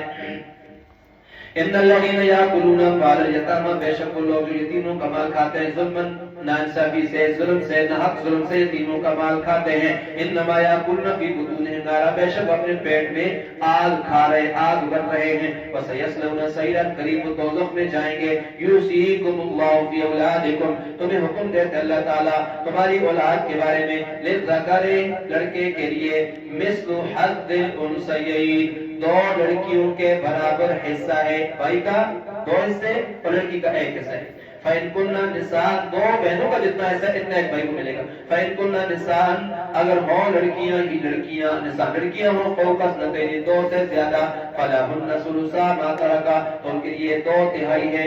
ان الذين ياكلون اموال اليتامى بے شک وہ لوگ جو یتیموں کا مال کھاتے ہیں ظلمن ناانصافی سے ظلم سے ناحق ظلم سے یتیموں کا مال کھاتے ہیں انما ياكلون في بطونهم نارا بے شک اپنے پیٹ میں آگ کھا رہے آگ بن رہے ہیں وسيصلون سعيرا قریب دوزخ میں جائیں گے يوصيكم الله في اولادكم تمہیں حکم دیتے اللہ تعالی تمہاری اولاد کے بارے میں للذکر لڑکے کے لیے مثل حظ الانثیین دو لڑکیوں کے برابر حصہ ہے بھائی کا دو حصے اور لڑکی کا ایک حصہ ہے فَإِن كُنَّ نِسَاءً دو بہنوں کا جتنا حصہ اتنا ایک بھائی کو ملے گا فَإِن كُنَّ نِسَاءً اگر ہوں لڑکیاں نساء لڑکیاں ہوں فوق اثنتین دو سے زیادہ فَلَهُنَّ ثُلُثَا مَا تَرَكَ تو ان کے لیے 2/3 ہے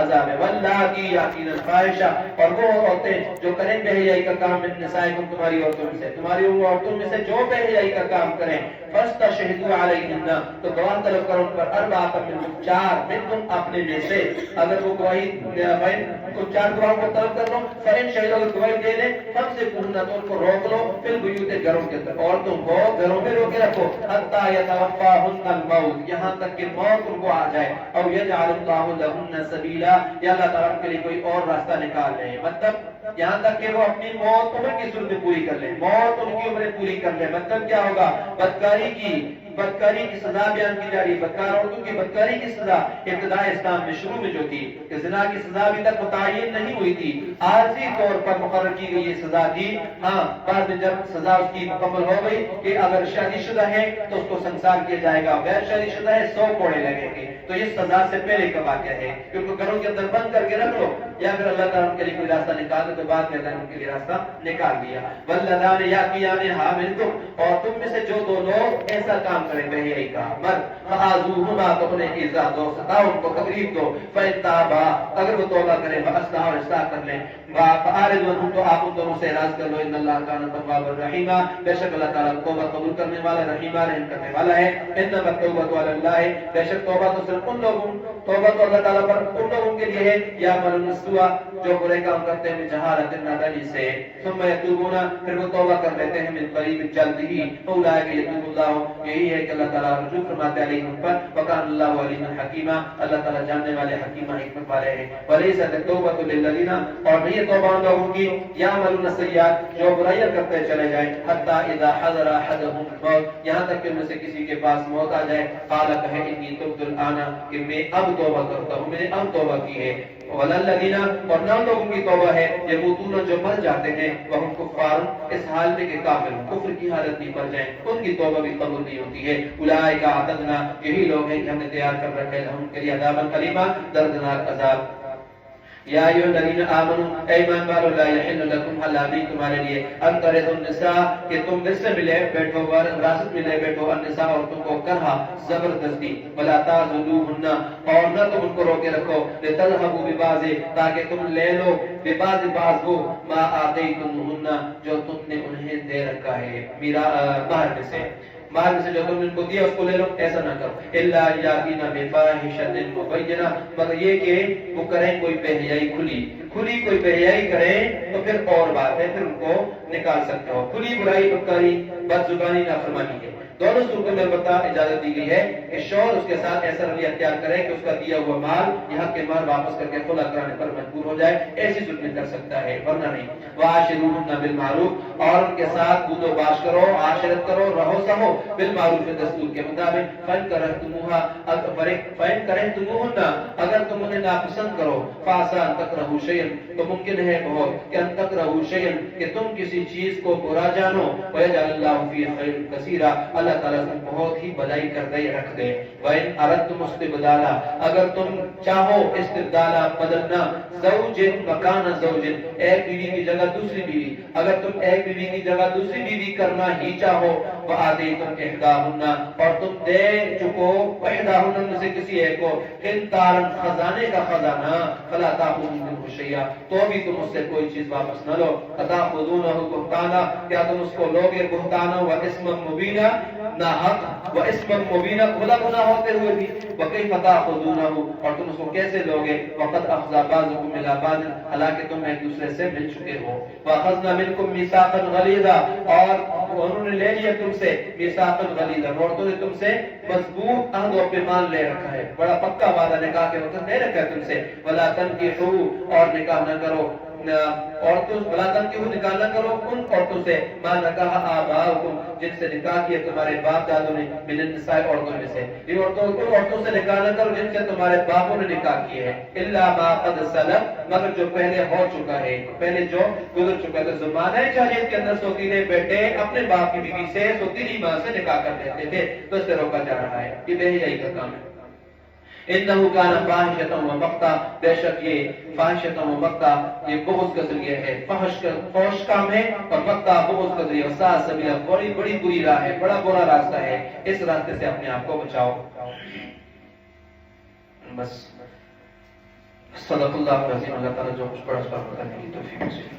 عذاب ہے۔ واللاتی یاتین الفاحشہ، اور وہ عورتیں جو کریں بے حیائی کا کام من نسائکم تمہاری عورتوں میں سے، تمہاری عورتوں میں سے جو بے حیائی کا کام کریں، فاستشہدوا علیہن، تو گواہ طلب کرو ان پر اربعۃ منکم، چار منکم اپنے میں سے، اگر وہ گواہی کو چار گواہوں کو طلب کر لو، فإن شہدوا اگر گواہی دے دیں، فامسکوہن تو ان کو روک لو، فی البیوت گھروں کے اندر، عورتوں کو گھروں میں روکے رکھو، حتی یتوفاہن الموت، یہاں تک کہ موت ان کو آ جائے، او یجعل اللہ لہن سبیلا، یا اللہ تعالیٰ ان کے لیے کوئی اور راستہ نکال لے، مطلب یہاں تک کہ وہ اپنی موت عمر کی صورت پوری کر لیں، موت ان کی عمریں پوری کر لیں، مطلب کیا ہوگا، بدکاری کی سزا بیان کی جا رہی ہے، بدکار عورتوں کی بدکاری کی سزا ابتداء اسلام میں شروع میں جو تھی، کہ زنا کی سزا ابھی تک متعین نہیں ہوئی تھی، عارضی طور پر مقرر کی گئی یہ سزا تھی، ہاں بعد میں جب سزا اس کی مکمل ہو گئی کہ اگر شادی شدہ ہے تو اس کو سنسار کیا جائے گا، غیر شادی شدہ ہے 100 کوڑے لگیں گے، تو یہ سزا سے پہلے کا واقعہ ہے کہ ان کو گھروں کے اندر بند کر کے رکھ لو، یا پھر اللہ تعالیٰ ان کے لیے کوئی راستہ نکال دے تو بعد میں اللہ نے ان کے لیے راستہ نکال دیا۔ واللذان یاتیانہا منکم، اور تم میں سے جو دو لوگ ایسا کام کریں بے حیائی کا، مرد، فآذوہما، تو انہیں ایذا دو، ستاؤ ان کو، تکلیف دو، فإن تابا، اگر وہ توبہ کریں، فاصلحا، اور اصلاح کر لیں، فأعرضوا عنہم، تو آپ ان دونوں سے اعراض کر لو، ان اللہ کان توابا رحیما، بے شک اللہ تعالیٰ توبہ قبول کرنے والا، رحیمہ رحم کرنے والا ہے، انما التوبۃ علی اللہ، بے شک توبہ تو صرف ان لوگوں، توبہ تو اللہ تعالیٰ پر ان لوگوں کے لیے ہے، یعملون السوء، جو برے کام کرتے ہیں بجہالۃ، نادانی سے، ثم یتوبون، پھر وہ توبہ کر لیتے ہیں من قریب، جلد ہی، اولئک یتوب اللہ، یہی ہے کہ اللہ تعالیٰ رجوع فرماتے ہیں علیہم پر، وکان اللہ علیما حکیما، اللہ تعالیٰ جاننے والے حکیمہ حکمت والے ہیں، ولیست التوبۃ للذین، اور نہیں ہے توبہ ان لوگوں کی، یعملون السیئات، جو برائیاں کرتے چلے جائیں، حتی اذا حضر احدهم الموت، یہاں تک کہ ان میں سے کسی کے پاس موت آ جائے، قال کہے انی تبت الآن، کہ میں اب توبہ کرتا ہوں، میں نے اب توبہ کی ہے، وللذین، اور نہ لوگوں کی توبہ ہے، یموتون، جو مر جاتے ہیں، وہم کفار، اس حال میں کہ کافر کفر کی حالت میں مر جائیں، ان کی توبہ بھی قبول نہیں ہوتی ہے، اولئک اعتدنا، یہی لوگ ہیں کہ ہم نے تیار کر رکھے ہیں ان کے لیے عذابا الیما، دردناک عذاب۔ یا ایھا الذین آمنوا، اے ایمان والو، لا یحل لکم، حلال نہیں تمہارے لیے، ان ترثوا النساء، کہ تم مل سے ملے بیٹھو، وراثت ملے بیٹھو، النساء، عورتوں کو کرہا، زبردستی، ولا تعضلوہن، اور نہ تم ان کو روکے رکھو، لتذهبوا ببعض، تاکہ تم لے لو، ببعض بعض وہ، ما آتیتموہن، جو تم نے انہیں دے رکھا ہے، مہر میں سے، مال میں سے جو تم نے ان کو دیا اس کو لے لو، ایسا نہ کرو، الا یاتینا بفاحشۃ مبینہ، مگر یہ کہ وہ کریں کوئی بے حیائی کھلی کوئی بے حیائی کریں تو پھر اور بات ہے، پھر ان کو نکال سکتے ہو، کھلی برائی، بدکاری، بد زبانی، نافرمانی ہے، دونوں صورتوں میں البتہ اجازت دی گئی ہے کہ شوہر اس کے ساتھ ایسا رویہ اختیار کرے کہ اس کا دیا ہوا مال یہاں کے مال واپس کر کے خلا کرانے پر مجبور ہو جائے، ایسی صورت میں کر سکتا ہے، ورنہ نہیں۔ وعاشروہن بالمعروف، اور ان کے ساتھ بود و باش کرو، عاشرت کرو، رہو سہو، بالمعروف، دستور کے مطابق، فإن کرہتموہن، اگر تم انہیں ناپسند کرو، فعسیٰ ان تکرہوا شیئا، تو ممکن ہے بہت کہ ان تکرہوا شیئا، کہ تم کسی چیز کو برا جانو، ویجعل اللہ فیہ خیر کثیرا، اللہ تعالیٰ سے بہت ہی بھلائی کر دے رکھ دے۔ وَإِنْ أَرَدْتُمُ اسْتِبْدَالًا، اگر تم چاہو استبدالا، بدلنا، زوج مکان زوج، ایک بیوی کی جگہ دوسری بیوی، اگر تم ایک بیوی کی جگہ دوسری بیوی کرنا ہی چاہو، وَآتَيْتُمْ إِحْدَاهُنَّ، اور تم دے چکو، وَإِحْدَاهُنَّ میں سے کسی ایک کو، قِنْطَارًا، خزانے کا خزانہ، فَلَا تَأْخُذُوا مِنْهُ شَيْئًا، تو بھی تم اس سے کوئی چیز واپس نہ لو، أَتَأْخُذُونَهُ بُهْتَانًا، کیا تم اس کو لوگے، بہتانا وَإِثْمًا مُبِينًا، ناحق، وَإِثْمًا مُبِينًا، کھلا گناہ ہوتے ہوئے بھی، وَكَيْفَ تَأْخُذُونَهُ، اور تم اس کو کیسے لوگے، وَقَدْ أَخْذَ بَعْضُكُمْ إِلَىٰ بَعْضٍ، حالانکہ تم ایک دوسرے سے مل چکے ہو، وَأَخَذْنَا مِنْكُمْ مِيثَاقًا غَلِيظًا، اور انہوں نے لے لیا تم سے ميثاقا غليظا، عورتوں نے تم سے مضبوط عہد و پیمان لے رکھا ہے، بڑا پکا وعدہ نکاح کے وقت لے رکھا ہے تم سے، ولا تنکحوا، اور نکاح نہ کرو، عورتوں ولا تنکحوا، نکاح نہ کرو ان عورتوں سے، ما نکاح آباؤکم، جن سے نکاح کیا تمہارے باپ دادوں نے، من النساء، عورتوں میں سے، ان عورتوں سے نکاح نہ کرو جن سے تمہارے باپوں نے نکاح کیے ہیں، الا ما قد سلف، مگر جو پہلے ہو چکا ہے، پہلے جو گزر چکا ہے۔ تو زمانہ جاہلیت کے اندر سوتیلے بیٹے اپنے باپ کی بیوی سے، سوتیلی ماں سے نکاح کر لیتے تھے، تو اس سے روکا جا رہا ہے، یہ بے حیائی کا کام ہے۔ انہو کان فاحشۃ و مقتا، بے شک یہ فاحشۃ و مقتا، یہ بغض کا ذریعہ ہے، فحش کام ہے، اور مقتا بغض کا ذریعہ، وساء سبیلا، بڑی بری راہ ہے، بڑا برا راستہ ہے، اس راستے سے اپنے آپ کو بچاؤ۔ بس صدق اللہ العظیم. اللہ تعالیٰ جو کچھ پڑھا اس پر عمل کرنے کی توفیق نصیب